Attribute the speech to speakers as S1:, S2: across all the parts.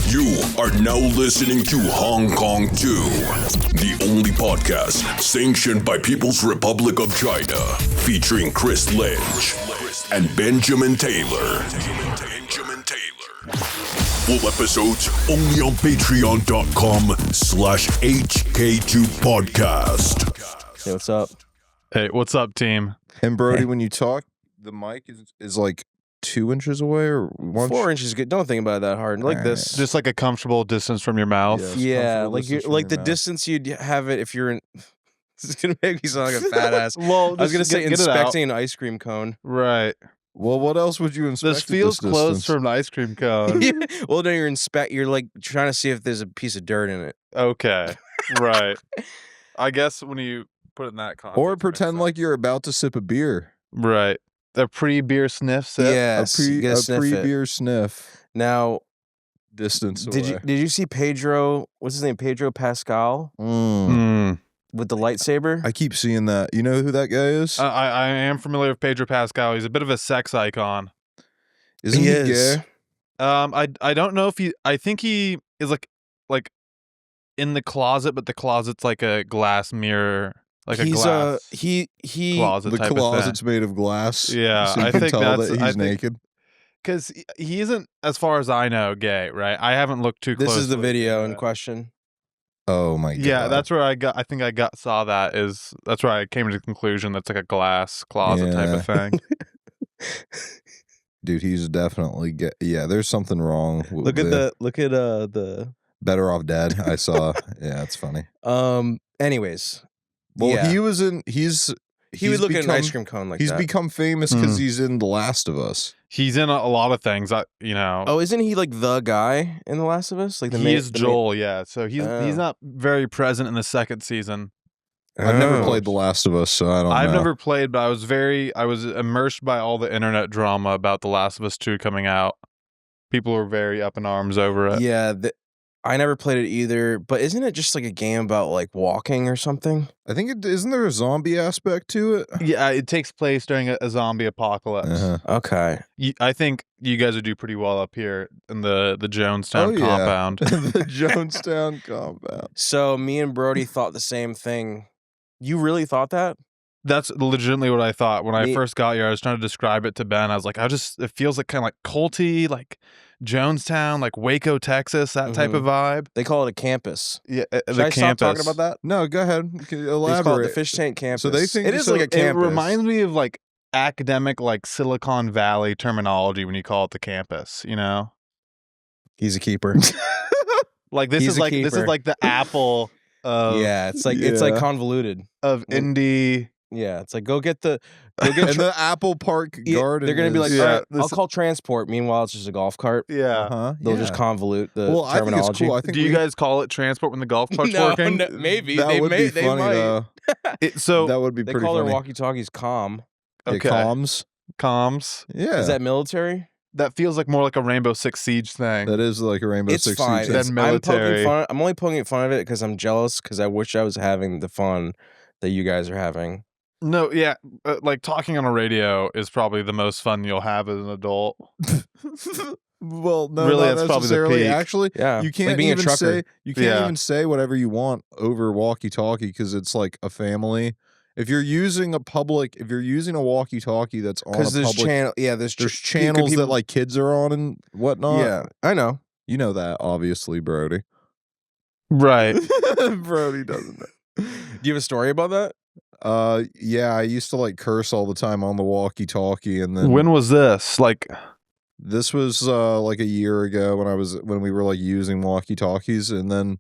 S1: You are now listening to Hong Kong 2, the only podcast sanctioned by People's Republic of China, featuring Chris Lynch and Benjamin Taylor. Full episodes only on patreon.com/HK2podcast.
S2: Hey, what's up?
S3: Hey, what's up, team?
S4: And Brody, when you talk, the mic is like 2 inches away or
S2: 4 inches is good. Don't think about it that hard. Like this.
S3: Just like a comfortable distance from your mouth.
S2: Yeah, like you like the distance you'd have it if you're in. This is gonna make me sound like a fat ass.
S3: Well,
S2: I was gonna say inspecting an ice cream cone.
S3: Right.
S4: Well, what else would you inspect?
S3: This feels close from an ice cream cone.
S2: Yeah. Well, no, you're like trying to see if there's a piece of dirt in it.
S3: Okay. Right. I guess when you put it in that context.
S4: Or pretend like you're about to sip a beer.
S3: Right. A pre-beer sniff sip.
S2: Yes,
S4: a pre-beer sniff.
S2: Now,
S4: distance away.
S2: Did you see Pedro? What's his name? Pedro Pascal with the lightsaber.
S4: I keep seeing that. You know who that guy is?
S3: I am familiar with Pedro Pascal. He's a bit of a sex icon.
S4: Isn't he gay?
S3: I don't know if he. I think he is like in the closet, but the closet's like a glass mirror. Like
S2: he's
S3: a glass
S4: closet. The closet's made of glass.
S3: Yeah,
S4: so you
S3: I
S4: can
S3: think
S4: tell
S3: that's
S4: that he's naked.
S3: Because he isn't, as far as I know, gay. Right? I haven't looked too closely.
S2: This is the video in question.
S4: Oh my god!
S3: Yeah, that's where I think I saw that. That's where I came to the conclusion that's like a glass closet type of thing.
S4: Dude, he's definitely gay. Yeah, there's something wrong.
S2: Look at the
S4: Better Off Dead. I saw. Yeah, it's funny.
S2: Anyways.
S4: Well,
S2: yeah.
S4: he was in. He
S2: would look at an ice cream cone like
S4: he's
S2: that.
S4: He's become famous because he's in The Last of Us.
S3: He's in a lot of things.
S2: Oh, isn't he like the guy in The Last of Us? Like
S3: he is Joel. Yeah. So he's not very present in the second season.
S4: I've never played The Last of Us, so I don't know.
S3: I've never played, but I was immersed by all the internet drama about The Last of Us 2 coming out. People were very up in arms over it.
S2: Yeah. I never played it either, but isn't it just like a game about like walking or something?
S4: I think isn't there a zombie aspect to it?
S3: Yeah, it takes place during a zombie apocalypse.
S2: Okay.
S3: I think you guys would do pretty well up here in the Jonestown compound.
S4: The Jonestown compound.
S2: So me and Brody thought the same thing. You really thought that?
S3: That's legitimately what I thought when I first got here. I was trying to describe it to Ben. I was like, it feels like kind of like culty, like Jonestown, like Waco, Texas, that type of vibe.
S2: They call it a campus.
S3: Yeah,
S2: Should I stop talking about that?
S4: No, go ahead. Elaborate.
S2: They call it the Fish Tank Campus.
S4: So they think
S2: it is like a campus.
S3: It reminds me of like academic, like Silicon Valley terminology when you call it the campus. You know,
S2: he's a keeper.
S3: Like this is like the Apple.
S2: It's like convoluted
S3: of indie.
S2: Yeah, it's like go get
S4: and the Apple Park garden.
S2: They're gonna be like, all right, I'll call transport. Meanwhile, it's just a golf cart.
S3: Yeah,
S2: they'll just convolute the terminology.
S4: I think it's cool.
S3: Do you guys call it transport when the golf cart's working?
S2: No, maybe
S4: that would be funny though.
S3: So
S4: that would be pretty
S2: funny. They call their walkie-talkies comm.
S3: Okay,
S4: comms.
S3: Yeah,
S2: is that military?
S3: That feels like more like a Rainbow Six Siege thing.
S4: That is like a Rainbow Six Siege
S3: than military.
S2: I'm only poking fun of it because I'm jealous because I wish I was having the fun that you guys are having.
S3: No, yeah, like talking on a radio is probably the most fun you'll have as an adult.
S4: Well, no,
S3: really,
S4: not
S3: that's probably the peak.
S4: Actually,
S2: yeah,
S4: you can't even say whatever you want over walkie-talkie because it's like a family. If you're using a walkie-talkie that's on a public,
S2: there's
S4: channels that like kids are on and whatnot.
S2: Yeah, I know.
S4: You know that, obviously, Brody.
S3: Right.
S4: Brody doesn't know.
S2: Do you have a story about that?
S4: Yeah, I used to like curse all the time on the walkie-talkie, and then
S3: when was this? Like,
S4: this was like a year ago when we were like using walkie-talkies, and then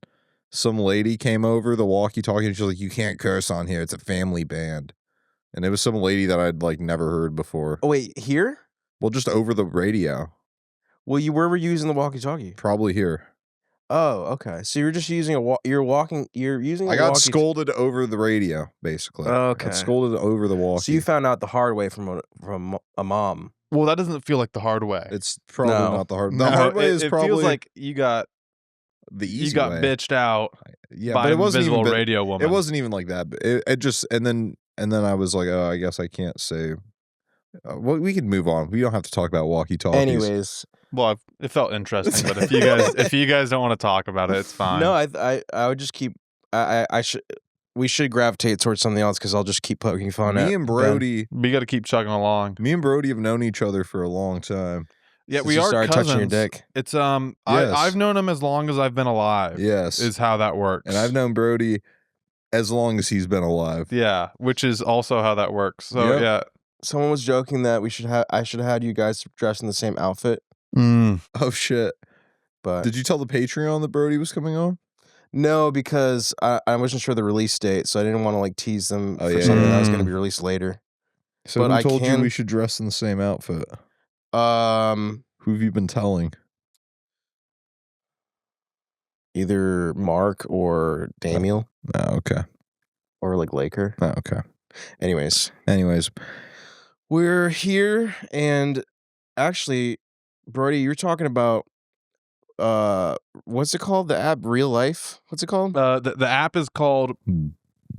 S4: some lady came over the walkie-talkie and she's like, "You can't curse on here. It's a family band." And it was some lady that I'd like never heard before.
S2: Oh wait, here?
S4: Well, just over the radio.
S2: Well, where were you using the walkie-talkie?
S4: Probably here.
S2: Oh, okay. So you're just using
S4: I got scolded over the radio, basically.
S2: Okay.
S4: I got scolded over the walkie.
S2: So you found out the hard way from a mom.
S3: Well, that doesn't feel like the hard way.
S4: It's probably not the hard way.
S3: The
S4: hard way is probably...
S3: It feels like you got
S4: the easy
S3: You got
S4: way.
S3: Bitched out by
S4: but it
S3: an
S4: wasn't
S3: invisible
S4: even
S3: radio woman.
S4: It wasn't even like that. It just... And then I was like, I guess I can't say... well, we can move on. We don't have to talk about walkie-talkies.
S2: Anyways...
S3: Well, it felt interesting, but if you guys don't want to talk about it, it's fine.
S2: No, I would just keep. We should gravitate towards something else because I'll just keep poking fun at
S4: Me and Brody.
S3: We got to keep chugging along.
S4: Me and Brody have known each other for a long time.
S3: Yeah,
S2: Since
S3: we
S2: you
S3: are
S2: started
S3: cousins.
S2: touching your dick.
S3: It's
S4: Yes.
S3: I've known him as long as I've been alive.
S4: Yes,
S3: is how that works.
S4: and I've known Brody as long as he's been alive.
S3: Yeah, which is also how that works. So
S4: Yep.
S3: yeah.
S2: Someone was joking that I should have had you guys dressed in the same outfit,
S4: Oh shit!
S2: but
S4: Did you tell the Patreon that Brody was coming on?
S2: no, because I wasn't sure the release date, so I didn't want to like tease them
S4: Oh,
S2: for
S4: yeah,
S2: something
S3: yeah.
S2: that was going to be released later.
S4: So
S2: But
S4: who
S2: I
S4: told
S2: can-
S4: you we should dress in the same outfit? Who have you been telling?
S2: Either Mark or Damiel
S4: Oh, okay.
S2: or like Laker.
S4: Oh, okay.
S2: Anyways, we're here, and actually, Brody, you're talking about what's it called? The app Real Life? What's it called?
S3: The app is called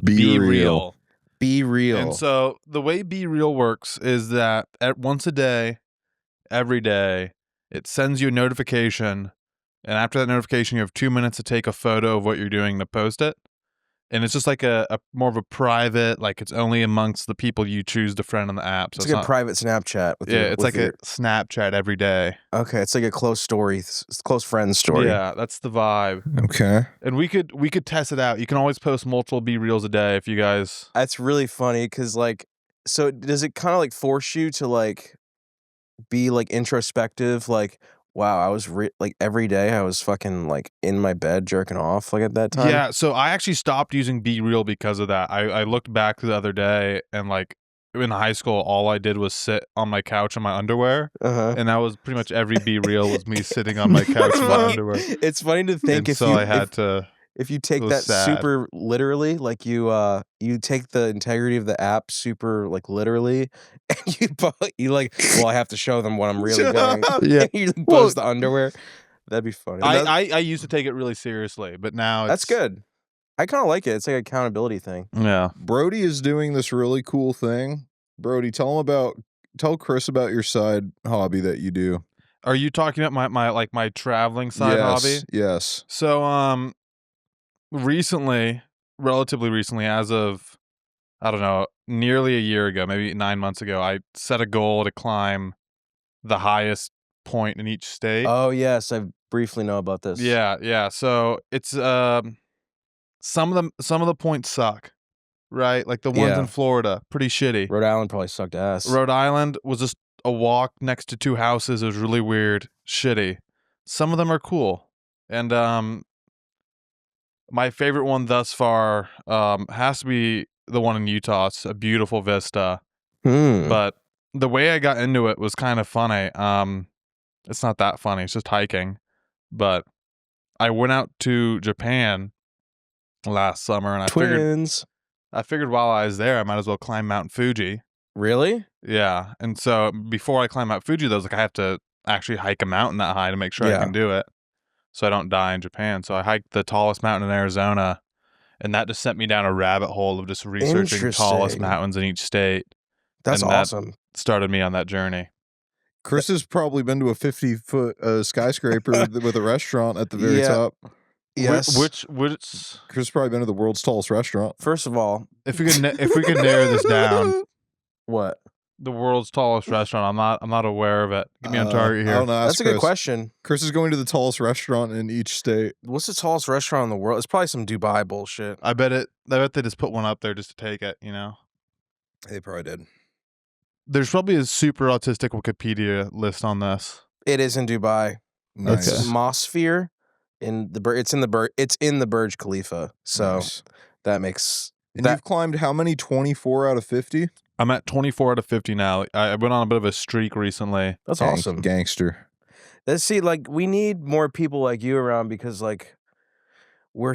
S4: Be real.
S2: Be Real.
S3: And so the way Be Real works is that once a day, every day, it sends you a notification, and after that notification, you have 2 minutes to take a photo of what you're doing to post it. And it's just like a more of a private, like it's only amongst the people you choose to friend on the app. So
S2: it's like a private Snapchat. With your,
S3: it's
S2: with
S3: like
S2: your,
S3: a Snapchat every day.
S2: okay, it's like a close story, close friend story.
S3: Yeah, that's the vibe.
S4: Okay.
S3: And we could test it out. You can always post multiple Be Reals a day if you guys.
S2: That's really funny because like, so does it kind of like force you to like be like introspective? Like, wow, I was like every day I was fucking like in my bed jerking off like at that time.
S3: Yeah, so I actually stopped using Be Real because of that. I looked back the other day and like in high school, all I did was sit on my couch in my underwear. And that was pretty much every Be Real was me sitting on my couch in my underwear.
S2: It's funny to think
S3: And
S2: if you take
S3: was
S2: that
S3: sad.
S2: super literally, like you take the integrity of the app super like literally, and you like, well, I have to show them what I'm really doing.
S3: Yeah.
S2: And you post the underwear. That'd be funny.
S3: I used to take it really seriously, but now
S2: That's good. I kind of like it. It's like an accountability thing.
S3: Yeah.
S4: Brody is doing this really cool thing. Brody, tell Chris about your side hobby that you do.
S3: Are you talking about my traveling side hobby?
S4: Yes.
S3: So relatively recently, as of I don't know, nearly a year ago, maybe 9 months ago, I set a goal to climb the highest point in each state.
S2: Oh yes, I briefly know about this.
S3: Yeah. So it's some of the points suck, right? Like the ones
S2: Yeah.
S3: in Florida, pretty shitty.
S2: Rhode Island probably sucked ass.
S3: Rhode Island was just a walk next to two houses. It was really weird, shitty. Some of them are cool, and my favorite one thus far has to be the one in Utah. It's a beautiful vista, but the way I got into it was kind of funny. It's not that funny. It's just hiking, but I went out to Japan last summer, and I figured while I was there, I might as well climb Mount Fuji.
S2: Really?
S3: Yeah, and so before I climb Mount Fuji, though, I was like, I have to actually hike a mountain that high to make sure I can do it, so I don't die in Japan. So I hiked the tallest mountain in Arizona, and that just sent me down a rabbit hole of just researching the tallest
S2: Interesting.
S3: mountains in each state.
S2: That's
S3: And that
S2: awesome.
S3: started me on that journey.
S4: Chris has probably been to a 50-foot skyscraper with a restaurant at the very
S2: Yeah.
S4: top.
S2: Yes.
S3: Which
S4: Chris has probably been to the world's tallest restaurant.
S2: First of all,
S3: if we could narrow this down,
S2: what?
S3: the world's tallest restaurant. I'm not aware of it. Get me on target
S4: I
S3: here.
S4: don't know.
S2: That's a good question.
S4: Chris is going to the tallest restaurant in each state.
S2: What's the tallest restaurant in the world? It's probably some Dubai bullshit.
S3: I bet they just put one up there just to take it. You know,
S4: They probably did.
S3: there's probably a super autistic Wikipedia list on this.
S2: It is in Dubai.
S4: Nice.
S2: It's Mosphere in the it's in the Burj Khalifa. So
S4: Nice.
S2: that makes
S4: And
S2: that
S4: you've climbed how many? 24 out of 50?
S3: I'm at 24 out of 50 now. I went on a bit of a streak recently.
S2: that's awesome.
S4: Gangster.
S2: Let's see, like we need more people like you around because like we're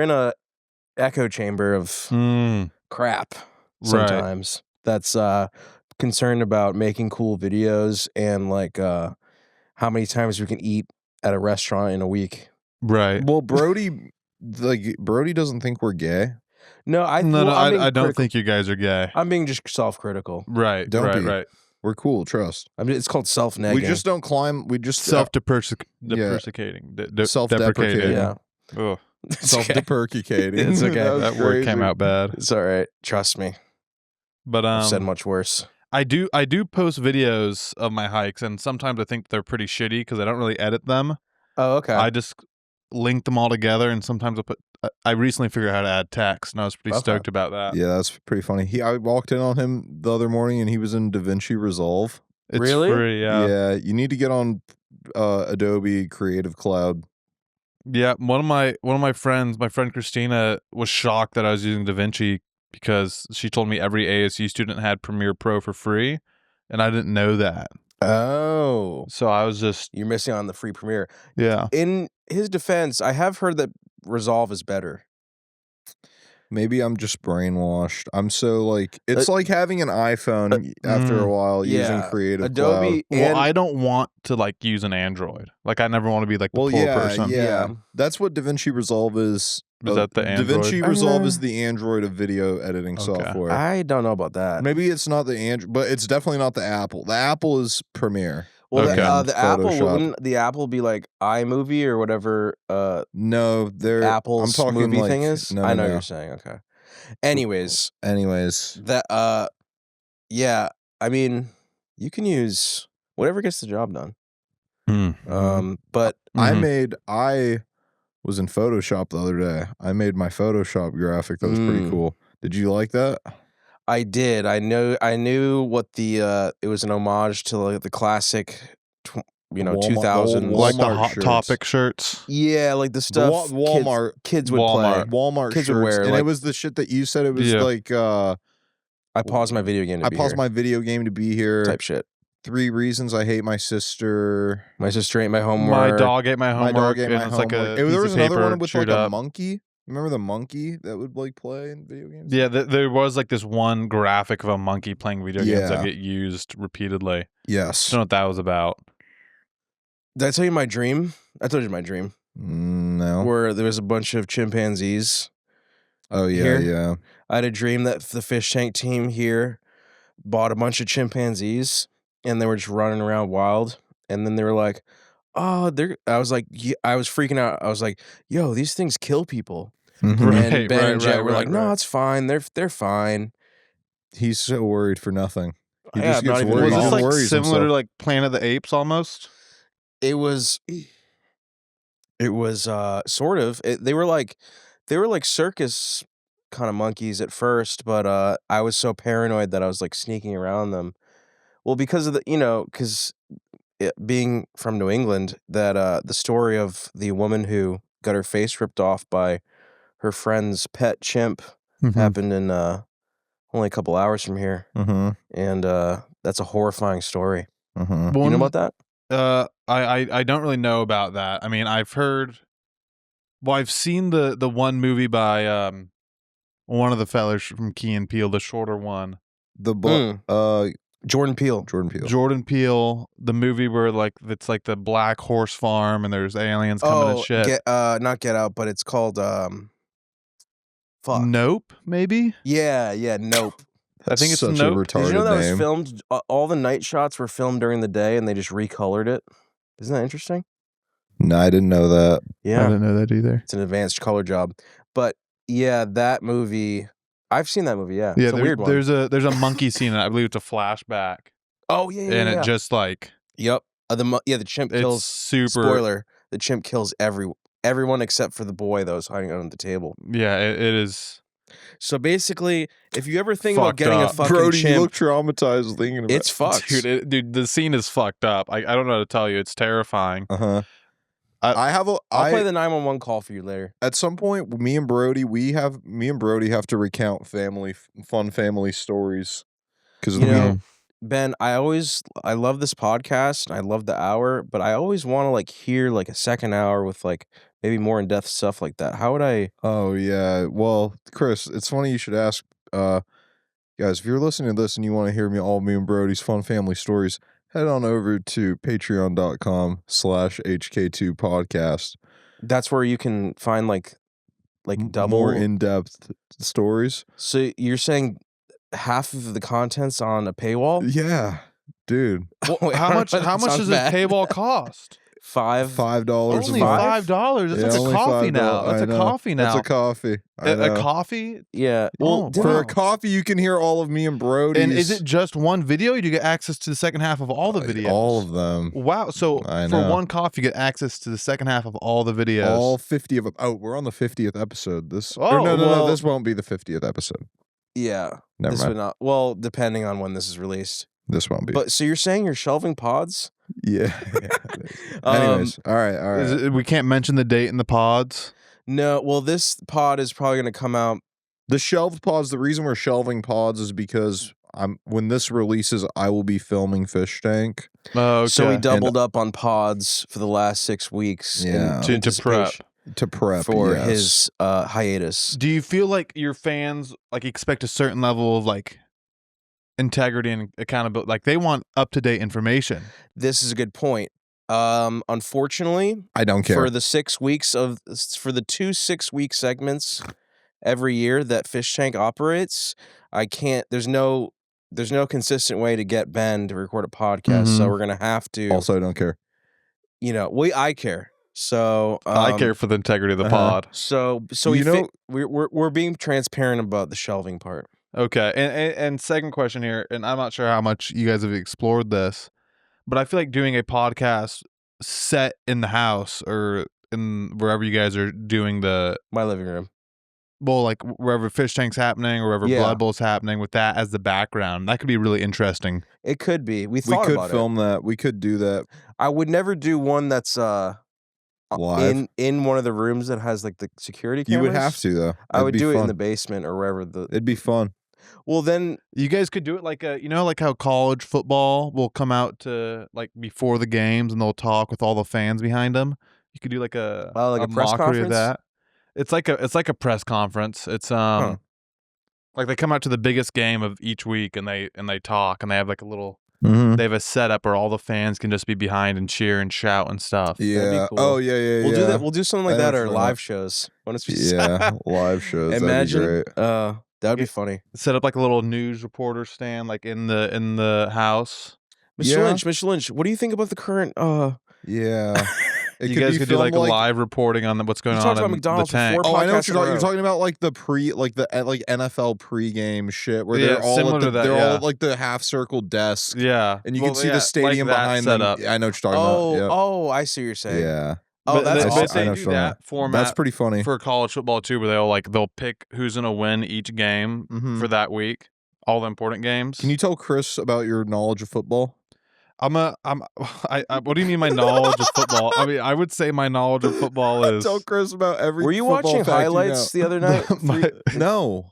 S2: in a echo chamber of crap sometimes. That's concerned about making cool videos and like how many times we can eat at a restaurant in a week.
S3: Right.
S4: Well, Brody doesn't think we're gay.
S2: No,
S3: I don't think you guys are gay.
S2: I'm being just self-critical.
S3: Right.
S4: Don't
S3: right.
S4: be.
S3: Right.
S4: We're cool. Trust.
S2: I mean, it's called self-negging.
S4: We just don't climb. We just
S3: self-deprecating.
S4: Self-deprecating.
S2: Yeah.
S3: Ugh.
S4: Self-deprecating.
S2: It's okay.
S3: That word came out bad.
S2: It's all right. Trust me.
S3: But
S2: I've said much worse.
S3: I do post videos of my hikes, and sometimes I think they're pretty shitty because I don't really edit them.
S2: Oh, okay.
S3: I just link them all together, and sometimes I recently figured out how to add text, and I was pretty stoked about that.
S4: Yeah, that's pretty funny. I walked in on him the other morning, and he was in DaVinci Resolve.
S3: It's
S2: really?
S3: free, yeah.
S4: Yeah, you need to get on Adobe Creative Cloud.
S3: Yeah, one of my friends, my friend Christina, was shocked that I was using DaVinci because she told me every ASU student had Premiere Pro for free, and I didn't know that.
S2: Oh.
S3: So I was just...
S2: You're missing on the free Premiere.
S3: Yeah.
S2: In his defense, I have heard that Resolve is better.
S4: Maybe I'm just brainwashed. I'm so like, it's like having an iPhone after a while using Creative
S2: Adobe.
S4: Cloud.
S3: Well, I don't want to like use an Android. Like I never want to be like the poor person.
S4: Yeah. That's what DaVinci Resolve is.
S3: Is that the Android?
S4: DaVinci Resolve is the Android of video editing software.
S2: I don't know about that.
S4: Maybe it's not the Android, but it's definitely not the Apple. The Apple is Premiere.
S2: Well,
S3: Okay.
S2: the Apple, wouldn't the Apple be like iMovie or whatever
S4: No, they're
S2: Apple's
S4: I'm talking
S2: movie
S4: like,
S2: thing is?
S4: No,
S2: I know
S4: no.
S2: you're saying, okay. Anyways,
S4: that
S2: yeah, I mean, you can use whatever gets the job done. But
S4: I was in Photoshop the other day. I made my Photoshop graphic. That was pretty cool. Did you like that?
S2: I did. I knew what the it was an homage to like the classic 2000s,
S3: like the Hot
S4: shirts.
S3: Topic shirts.
S2: Yeah, like the stuff
S4: Walmart
S2: kids would play.
S4: Walmart
S2: kids
S4: shirts.
S2: would wear.
S4: And
S2: like,
S4: it was the shit that you said. It was like
S2: I paused my video game.
S4: my video game to be here.
S2: Type shit.
S4: 3 reasons I hate my sister.
S2: My sister ate my homework.
S3: My dog ate my homework.
S4: My dog ate my
S3: it's
S4: homework.
S3: like a
S4: there was another one with like
S3: up.
S4: a monkey. Remember the monkey that would like play in video games?
S3: Yeah, there was like this one graphic of a monkey playing video games that get used repeatedly.
S4: Yes.
S3: I don't know what that was about.
S2: Did I tell you my dream? I told you my dream.
S4: No.
S2: Where there was a bunch of chimpanzees.
S4: Oh, yeah,
S2: here.
S4: yeah.
S2: I had a dream that the fish tank team here bought a bunch of chimpanzees and they were just running around wild. And then they were like, oh, I was like, I was freaking out. I was like, yo, these things kill people.
S4: Mm-hmm.
S2: And Ben and Jet were like, no, it's fine. They're fine.
S4: He's so worried for nothing. He
S2: Yeah,
S4: just gets
S2: not even
S4: worried.
S3: Was this
S2: He
S3: like
S4: worries
S3: similar to
S4: himself.
S3: like Planet of the Apes almost?
S2: It was sort of. They were like circus kind of monkeys at first, but I was so paranoid that I was like sneaking around them. Well, because of because being from New England, that the story of the woman who got her face ripped off by her friend's pet chimp happened in only a couple hours from here, and that's a horrifying story. You know about that?
S3: I don't really know about that. I mean, I've heard. Well, I've seen the one movie by one of the fellas from Key and Peele, the shorter one.
S2: Jordan Peele.
S3: Jordan Peele, the movie where like it's like the black horse farm and there's aliens coming and shit.
S2: Not Get Out, but it's called fuck.
S3: Nope, maybe?
S2: Yeah, Nope.
S3: I think it's
S4: such
S3: Nope.
S4: a retarded
S2: Did you know that
S4: name.
S2: was filmed? All the night shots were filmed during the day, and they just recolored it. Isn't that interesting?
S4: No, I didn't know that.
S2: Yeah,
S3: I didn't know that either.
S2: it's an advanced color job. But yeah, that movie, I've seen that movie. Yeah,
S3: Yeah,
S2: it's a weird one.
S3: There's a monkey scene, and I believe it's a flashback.
S2: Oh yeah,
S3: And it just like
S2: yep. The chimp
S3: it's
S2: kills.
S3: super.
S2: Spoiler: the chimp kills everyone except for the boy that was hiding under the table.
S3: Yeah, it is.
S2: So basically, if you ever think about
S3: Fucked
S2: getting a
S3: up.
S2: fucking
S4: Brody, you
S2: chimp,
S4: look traumatized thinking about
S2: it's fucked.
S3: Dude, the scene is fucked up. I don't know how to tell you. It's terrifying.
S2: I'll play the 911 call for you later.
S4: At some point, me and Brody have to recount fun family stories because
S2: Ben, I love this podcast and I love the hour, but I always want to like hear like a second hour with like maybe more in-depth stuff like that. How would I?
S4: Oh yeah, well, Chris, it's funny you should ask. Guys, if you're listening to this and you want to hear me and Brody's fun family stories, head on over to patreon.com/HK2 podcast.
S2: That's where you can find like double
S4: more in-depth stories.
S2: So you're saying half of the content's on a paywall?
S4: Yeah. dude.
S3: Well,
S2: Wait,
S3: how much
S2: that
S3: does
S2: sounds
S3: this
S2: bad.
S3: paywall cost?
S4: $5
S3: Only
S4: a month.
S3: $5. That's
S4: Yeah,
S3: a
S4: only
S3: coffee
S4: $5.
S3: now. That's
S4: I
S3: a
S4: know.
S3: coffee now.
S4: That's a coffee. I
S3: A
S4: know.
S3: coffee?
S2: Yeah.
S3: Oh,
S2: Well,
S4: For
S3: wow.
S4: a coffee, you can hear all of me and Brody's.
S3: And is it just one video? You get access to the second half of all the videos.
S4: All of them.
S3: Wow. So
S4: I
S3: for
S4: know.
S3: one coffee, you get access to the second half of all the videos.
S4: All 50 of them. Oh, we're on the 50th episode. This.
S3: Oh,
S4: No,
S2: well-
S4: this won't be the 50th episode.
S2: yeah.
S4: Never
S2: this
S4: mind.
S2: would not. Well, depending on when this is released.
S4: This won't be.
S2: But so you're saying you're shelving pods?
S4: yeah. Anyways, all right.
S3: We can't mention the date in the pods.
S2: No. Well, this pod is probably going to come out.
S4: The shelved pods. The reason we're shelving pods is because when this releases, I will be filming Fish Tank.
S3: Oh, okay.
S2: So we doubled up on pods for the last 6 weeks.
S4: Yeah.
S3: To prep.
S4: To prep
S2: for
S4: yes.
S2: his hiatus.
S3: Do you feel like your fans like expect a certain level of like integrity and accountability? Like they want up to date information.
S2: This is a good point. Unfortunately,
S4: I don't care.
S2: for the 6 weeks for the 2 6-week segments every year that Fish Tank operates, I can't. There's no consistent way to get Ben to record a podcast, so
S3: Mhm.
S2: we're gonna have to.
S4: Also, I don't care.
S2: I care. So
S3: I care for the integrity of the pod.
S2: So we're being transparent about the shelving part.
S3: Okay. And second question here, and I'm not sure how much you guys have explored this, but I feel like doing a podcast set in the house or in wherever you guys are doing
S2: My living room.
S3: well, like wherever Fish Tank's happening or wherever
S2: Yeah.
S3: Blood Bowl's happening with that as the background, that could be really interesting.
S2: It could be. We
S4: We
S2: thought
S4: could
S2: about
S4: film that. We could do that
S2: it. I would never do one that's
S4: live.
S2: in one of the rooms that has like the security cameras.
S4: You would have to though.
S2: I would do it in
S4: fun.
S2: the basement or wherever the.
S4: It'd be fun.
S2: Well, then
S3: You guys could do it like like how college football will come out to like before the games and they'll talk with all the fans behind them. You could do like a
S2: like a press
S3: mockery
S2: conference?
S3: of that. It's like a press conference. It's like they come out to the biggest game of each week and they talk and they have like a little
S4: Mm-hmm.
S3: they have a setup where all the fans can just be behind and cheer and shout and stuff.
S4: Yeah.
S2: cool.
S4: Oh yeah.
S2: we'll do that. We'll do something like
S4: I
S2: that
S4: know
S2: or
S4: what you
S2: live
S4: mean.
S2: shows. When it's
S4: Yeah. Live shows.
S2: Imagine.
S4: That'd be great.
S2: That would be funny.
S3: Set up like a little news reporter stand like in the house.
S2: Mr. Lynch, what do you think about the current?
S4: Yeah. It
S3: You guys could do like
S4: filmed,
S3: live reporting on what's going
S2: You
S3: on
S2: talked about
S3: in
S2: McDonald's
S3: the tank.
S2: before.
S4: Oh, I know what
S2: podcasts
S4: you're
S2: in a
S4: talking. You're
S2: row.
S4: talking about like the NFL pregame shit where
S3: Yeah,
S4: they're all
S3: similar
S4: at the,
S3: to that,
S4: they're
S3: yeah.
S4: all at like the half circle desk,
S3: Yeah,
S4: and you can
S3: Well,
S4: see
S3: yeah,
S4: the stadium
S3: like that
S4: behind
S3: setup.
S4: them. I know what you're talking about.
S2: Oh, I see what you're saying.
S4: Yeah.
S2: Oh,
S3: But
S2: that's
S3: they,
S2: awesome.
S3: but they
S4: I know
S3: do
S4: what you're talking
S3: that format.
S4: That's pretty funny.
S3: For college football too, where they'll pick who's gonna win each game
S4: Mhm.
S3: for that week, all the important games.
S4: Can you tell Chris about your knowledge of football?
S3: What do you mean my knowledge of football? I mean, I would say my knowledge of football is.
S4: Tell Chris about every.
S2: Were you
S4: football
S2: watching
S4: fact
S2: highlights the other night?
S4: No.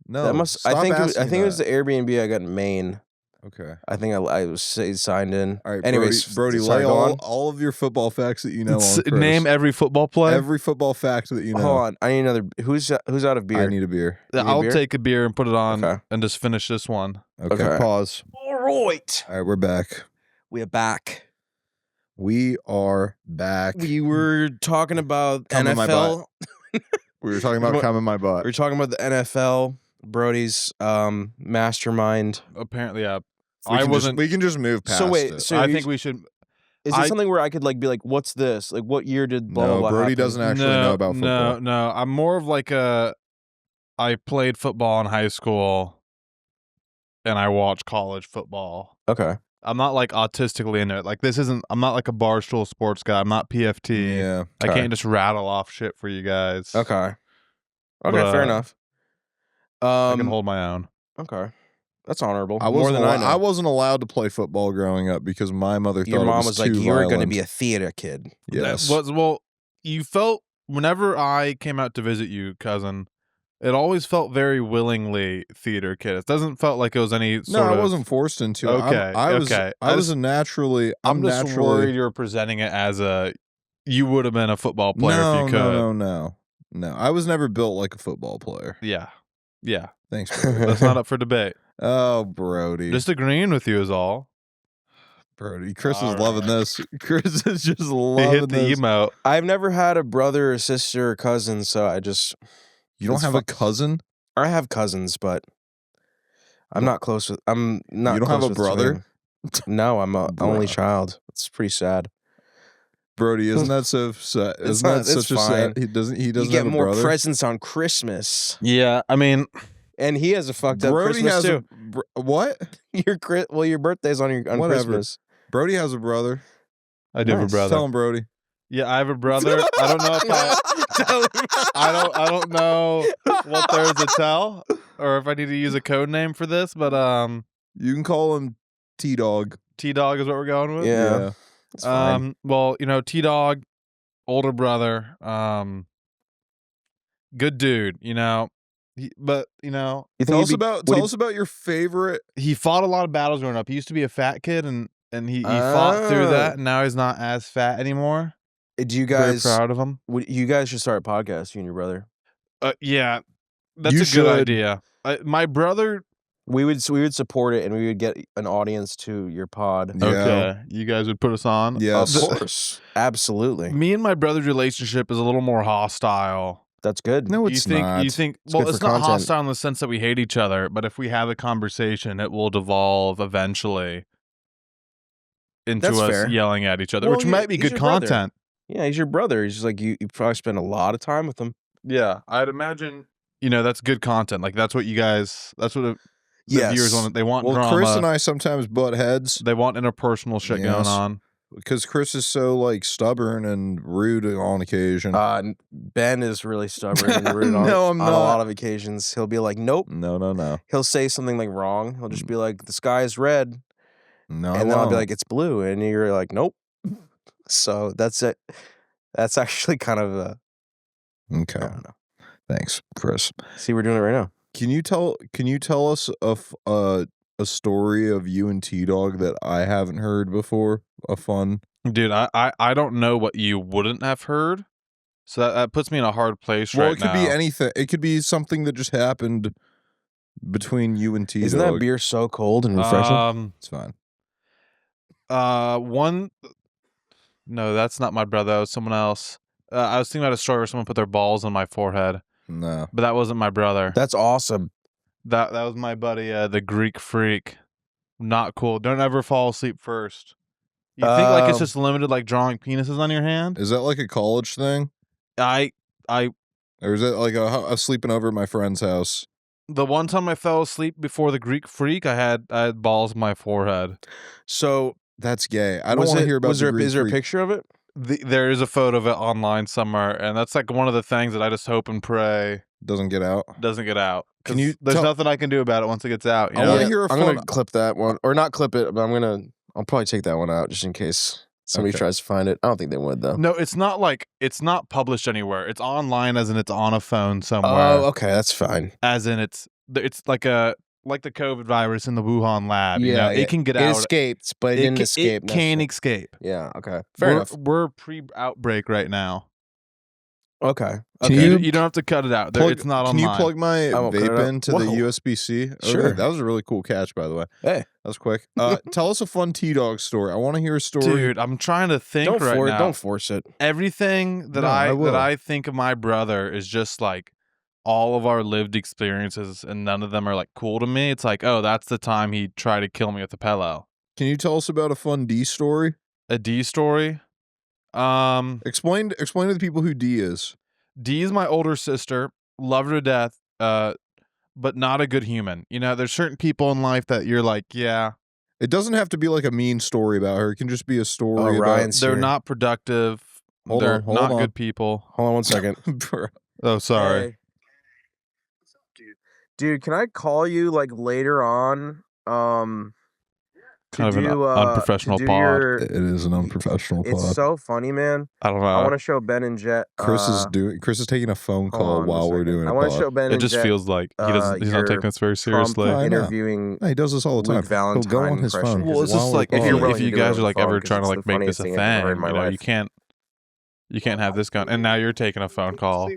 S2: That must. I
S4: Stop
S2: think.
S4: asking
S2: I think it was
S4: that.
S2: the Airbnb I got in Maine.
S4: Okay.
S2: I think I was signed in.
S4: All right.
S2: Anyways,
S4: Brody,
S2: sorry,
S4: lay
S2: go on.
S4: all of your football facts that you know. On Chris.
S3: Name every football play.
S4: every football fact that you know.
S2: Hold on, I need another. Who's out of beer?
S4: I need a beer.
S2: You need
S3: I'll
S2: beer?
S3: take a beer and put it on
S2: Okay.
S3: and just finish this one.
S4: Okay.
S2: Okay.
S4: Pause.
S2: All right,
S4: All right. We're back.
S2: we are back.
S4: We are back.
S2: We were talking about
S4: Cum in my
S2: NFL.
S4: We were talking about cum in my
S2: We
S4: butt.
S2: were talking about the NFL. Brody's mastermind.
S3: Apparently, yeah.
S4: We can just move past.
S2: So wait,
S4: it.
S2: so
S3: I
S2: you-
S3: think we should.
S2: Is it something where I could like be like, "What's this? Like, what year did blah
S4: No,
S2: blah blah?"
S4: Brody
S2: happen?
S4: doesn't actually know about football.
S3: No. I'm more of like I played football in high school, and I watched college football.
S2: Okay.
S3: I'm not like autistically into it. Like this isn't. I'm not like a Barstool sports guy. I'm not PFT.
S4: Yeah.
S3: I
S2: Okay.
S3: can't just rattle off shit for you guys.
S2: Okay. Okay.
S3: But,
S2: Fair enough.
S3: I can hold my own.
S2: Okay. That's honorable.
S4: I
S2: More
S4: wasn't.
S2: than I know.
S4: I wasn't allowed to play football growing up because my mother
S2: Your
S4: thought
S2: mom
S4: it
S2: was like,
S4: too
S2: "You're going to
S4: violent."
S2: be a theater kid."
S4: Yes.
S3: That was well. You felt whenever I came out to visit you, cousin. It always felt very willingly theater kid. It doesn't felt like it was any sort
S4: No,
S3: of.
S4: I wasn't forced into it.
S3: Okay,
S4: I was.
S3: okay.
S4: I was a naturally.
S3: I'm just
S4: naturally.
S3: worried you're presenting it as a. You would have been a football player if you could.
S4: No. I was never built like a football player.
S3: Yeah.
S4: Thanks, Brody.
S3: That's not up for debate.
S4: Oh, Brody.
S3: Just agreeing with you is all.
S4: Brody. Chris
S3: All
S4: is loving this. Chris is just
S3: He
S4: loving
S3: hit the
S4: this.
S3: emote.
S2: I've never had a brother or sister or cousin, so I just
S4: You don't
S2: It's
S4: have
S2: fu-
S4: a cousin?
S2: I have cousins, but I'm not close with. I'm not.
S4: You don't have
S2: close
S4: a
S2: with
S4: brother?
S2: twin. No, I'm an only child. It's pretty sad.
S4: Brody, isn't that so sad? Isn't that such a sad? He doesn't
S2: You get
S4: have a
S2: more
S4: brother?
S2: presents on Christmas.
S3: Yeah, I mean,
S2: And he has a fucked up
S4: Brody
S2: Christmas
S4: has
S2: too.
S4: what?
S2: Your birthday's on
S4: Whatever.
S2: Christmas.
S4: Brody has a brother.
S3: I do have a
S2: Nice.
S3: brother.
S4: Tell him, Brody.
S3: Yeah, I have a brother. I don't know if I don't know what there is to tell, or if I need to use a code name for this. But
S4: You can call him T-Dog.
S3: T-Dog is what we're going with.
S2: Yeah. It's fine.
S3: Well, T-Dog, older brother, good dude. But
S2: You think
S4: Tell us
S2: he'd be-
S4: tell us about your favorite.
S3: he fought a lot of battles growing up. He used to be a fat kid, and he fought through that, and now he's not as fat anymore.
S2: Do you
S3: Very
S2: guys?
S3: proud of him.
S2: You guys should start a podcast. You and your brother.
S3: Yeah, that's
S4: You
S3: a
S4: should.
S3: good idea. My brother.
S2: We would support it, and we would get an audience to your pod.
S4: Yeah.
S3: Okay, you guys would put us on.
S4: Yes.
S2: Of course, absolutely.
S3: Me and my brother's relationship is a little more hostile.
S2: That's good.
S4: No, it's not.
S3: You think?
S2: It's
S3: Well,
S2: good
S3: it's
S2: for
S3: not
S2: content.
S3: hostile in the sense that we hate each other, but if we have a conversation, it will devolve eventually into
S2: That's
S3: us
S2: fair.
S3: yelling at each other,
S2: Well,
S3: which might be
S2: he's
S3: good
S2: your brother.
S3: content.
S2: Yeah, he's your brother. He's just like you probably spend a lot of time with him.
S3: Yeah, I'd imagine. That's good content. Like that's what you guys. That's what the
S2: Yes.
S3: viewers want. They want
S4: Well,
S3: drama.
S4: Chris and I sometimes butt heads
S3: They want interpersonal shit going
S4: Yes.
S3: on.
S4: because Chris is so stubborn and rude on occasion.
S2: Ben is really stubborn and rude
S4: No,
S2: on
S4: I'm
S2: a
S4: not.
S2: lot of occasions. He'll be like, "Nope."
S4: No.
S2: He'll say something wrong. He'll just be like, "The sky is red,"
S4: No,
S2: and then I'll be like, "It's blue," and you're like, "Nope." So that's it. That's actually kind of
S4: okay.
S2: I don't know.
S4: Thanks, Chris.
S2: See, we're doing it right now.
S4: Can you tell us a story of you and T-Dog that I haven't heard before? A fun.
S3: Dude, I don't know what you wouldn't have heard, so that puts me in a hard place
S4: Well,
S3: right
S4: it could
S3: now.
S4: be anything. It could be something that just happened between you and T-Dog.
S2: Isn't that beer so cold and refreshing?
S4: It's fine.
S3: No, that's not my brother. That was someone else. I was thinking about a story where someone put their balls on my forehead,
S4: No.
S3: but that wasn't my brother.
S2: That's awesome.
S3: That was my buddy, the Greek freak. Not cool. Don't ever fall asleep first. You think it's just limited, drawing penises on your hand?
S4: Is that like a college thing?
S3: I
S4: Or is it like a sleeping over at my friend's house?
S3: the one time I fell asleep before the Greek freak, I had balls on my forehead.
S2: So
S4: That's gay. I don't want to hear about
S2: is there a
S4: freak.
S2: picture of it?
S3: There is a photo of it online somewhere, and that's one of the things that I just hope and pray
S4: Doesn't get out.
S3: doesn't get out.
S4: Can you
S3: There's
S4: tell-
S3: nothing I can do about it once it gets out. You
S4: I
S3: know?
S4: wanna hear a
S2: I'm
S4: fun-
S2: gonna clip that one, or not clip it, but I'll probably take that one out just in case somebody
S4: Okay.
S2: tries to find it. I don't think they would though.
S3: No, it's not published anywhere. It's online, as in it's on a phone somewhere.
S2: Oh, okay, that's fine.
S3: As in it's like the COVID virus in the Wuhan lab. It can get
S2: It
S3: out.
S2: escaped, but it didn't escape.
S3: It can escape.
S2: Yeah. Okay. Fair enough.
S3: We're pre-outbreak right now.
S2: Okay.
S4: Can
S2: Okay.
S3: You don't have to cut it out. It's not
S4: Can
S3: online.
S4: you plug my
S2: I won't cut it
S4: vape
S2: out.
S4: into the
S2: Whoa.
S4: USB-C? Okay,
S2: Sure.
S4: that was a really cool catch, by the way.
S2: Hey,
S4: That was quick. Tell us a fun T-Dog story. I want to hear a story.
S3: Dude, I'm trying to think now.
S2: don't force it.
S3: Everything that
S4: No, I will.
S3: I think of my brother is just all of our lived experiences, and none of them are cool to me. It's oh, that's the time he tried to kill me with a pillow.
S4: Can you tell us about a fun D story?
S3: A D story.
S4: Explain to the people who D is.
S3: D is my older sister. Love her to death. But not a good human. There's certain people in life that you're yeah,
S4: It doesn't have to be a mean story about her. It can just be a story about
S2: Ryan's
S3: they're
S2: here.
S3: not productive.
S4: Hold
S3: They're
S4: on, hold
S3: not
S4: on.
S3: good people.
S2: Hold on one second.
S4: Bro.
S3: Oh, sorry.
S2: Hey. Dude, can I call you later on?
S3: Kind of an
S2: do,
S3: unprofessional
S2: to do
S3: pod.
S2: your-
S4: It is an unprofessional
S2: It's
S4: pod.
S2: so funny, man.
S3: I don't know.
S2: I want to show Ben and Jet.
S4: Chris is taking a phone
S2: hold
S4: call
S2: on
S4: while
S2: a
S4: we're
S2: second.
S4: doing
S2: I
S4: a
S2: want
S4: pod.
S2: to show Ben
S3: It
S2: and
S3: just
S2: Jet
S3: feels like he's not taking us very seriously.
S4: I know.
S2: interviewing.
S4: He does this all the
S2: Luke
S4: time.
S2: Valentine
S4: He'll go on his
S2: impression,
S4: phone.
S2: 'cause
S3: Well, it's just
S4: while
S3: if
S4: we're
S2: if you're
S3: you
S4: on.
S2: willing
S3: if
S2: to
S3: you
S2: do it
S3: guys
S2: on
S3: are
S2: the phone,
S3: ever
S2: 'cause
S3: trying to
S2: it's the
S3: make this
S2: funniest
S3: a
S2: thing I've ever heard
S3: thing,
S2: in my life.
S3: you can't have this going. And now you're taking a phone call.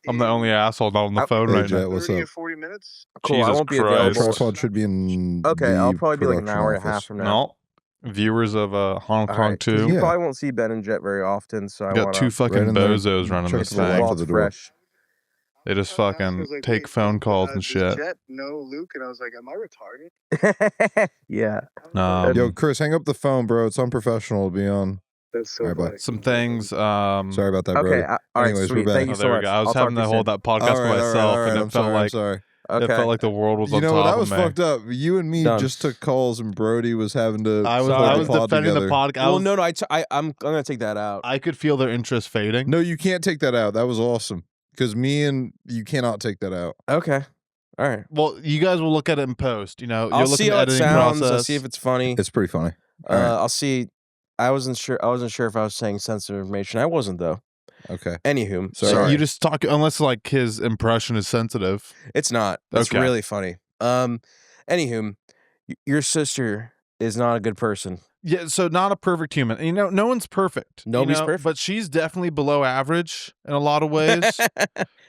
S3: I'm the only asshole not on the phone
S4: Hey,
S3: right
S4: Jet,
S3: now.
S4: what's up?
S5: 40 minutes.
S2: Cool. I
S3: Jesus
S2: won't be
S3: Christ.
S2: available.
S4: Tripod should be in.
S2: Okay, I'll
S4: the
S2: probably be an
S4: production
S2: hour and a half
S4: office.
S2: from now.
S3: No. Viewers of Hong
S2: All
S3: Kong
S2: right, 'cause
S3: 2.
S2: You
S4: Yeah.
S2: probably won't see Ben and Jet very often, so I
S3: Got
S2: want
S3: two
S2: to
S3: fucking
S4: Right in there.
S3: bozos running
S4: Check
S3: this
S4: the
S3: thing.
S4: lock.
S2: while
S4: to
S2: it's
S4: the door.
S2: fresh.
S3: They just fucking take phone calls and shit.
S5: Jet, no Luke, and I was like, am I retarded?
S2: Yeah.
S4: Yo, Chris, hang up the phone, bro. It's unprofessional to be on.
S5: That's so
S4: All right, bye.
S5: funny.
S3: Some things.
S4: Sorry about that, bro.
S2: Okay. All right.
S4: Anyways,
S2: Sweet.
S4: we're back.
S2: Thank you
S3: Oh,
S2: so
S3: there we
S2: much.
S3: go. I was
S2: I'll
S3: having
S2: talk
S3: to
S2: you
S3: hold
S2: soon.
S3: that podcast to myself, and
S4: I'm
S3: it felt like
S4: sorry.
S3: it felt like the world was
S4: You
S3: on
S4: know
S3: top
S4: that
S3: of
S4: was
S3: me.
S4: fucked up. You and me
S2: Done.
S4: just took calls, and Brody was having to.
S3: I
S4: put
S3: was
S4: the pod
S3: defending
S4: together.
S3: the podcast.
S2: Well, no. I'm gonna take that out.
S3: I could feel their interest fading.
S4: No, you can't take that out. That was awesome. Because me and you cannot take that out.
S2: Okay. All right.
S3: Well, you guys will look at it in post. You know,
S2: I'll
S3: you'll look
S2: see
S3: at the
S2: how it
S3: editing
S2: sounds.
S3: process.
S2: I'll see if it's funny.
S4: It's pretty funny. All right.
S2: I'll see. I wasn't sure if I was saying sensitive information. I wasn't though.
S4: Okay.
S2: Anywho,
S4: Sorry.
S3: You just talk unless like his impression is sensitive.
S2: it's not. It's
S3: Okay.
S2: really funny. Anywho, your sister is not a good person.
S3: Yeah, so not a perfect human. You know, no one's perfect.
S2: Nobody's
S3: you know,
S2: perfect.
S3: But she's definitely below average in a lot of ways.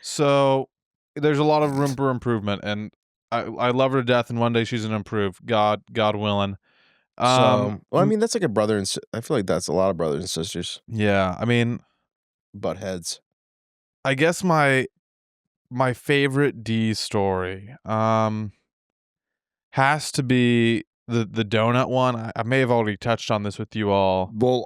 S3: So there's a lot of room for improvement, and I love her to death. And one day she's gonna improve. God willing.
S2: Well, I mean, that's like a brother and I feel like that's a lot of brothers and sisters
S3: yeah. I mean,
S2: butt heads.
S3: I guess my favorite D story has to be the donut one. I may have already touched on this with you all.
S4: Well,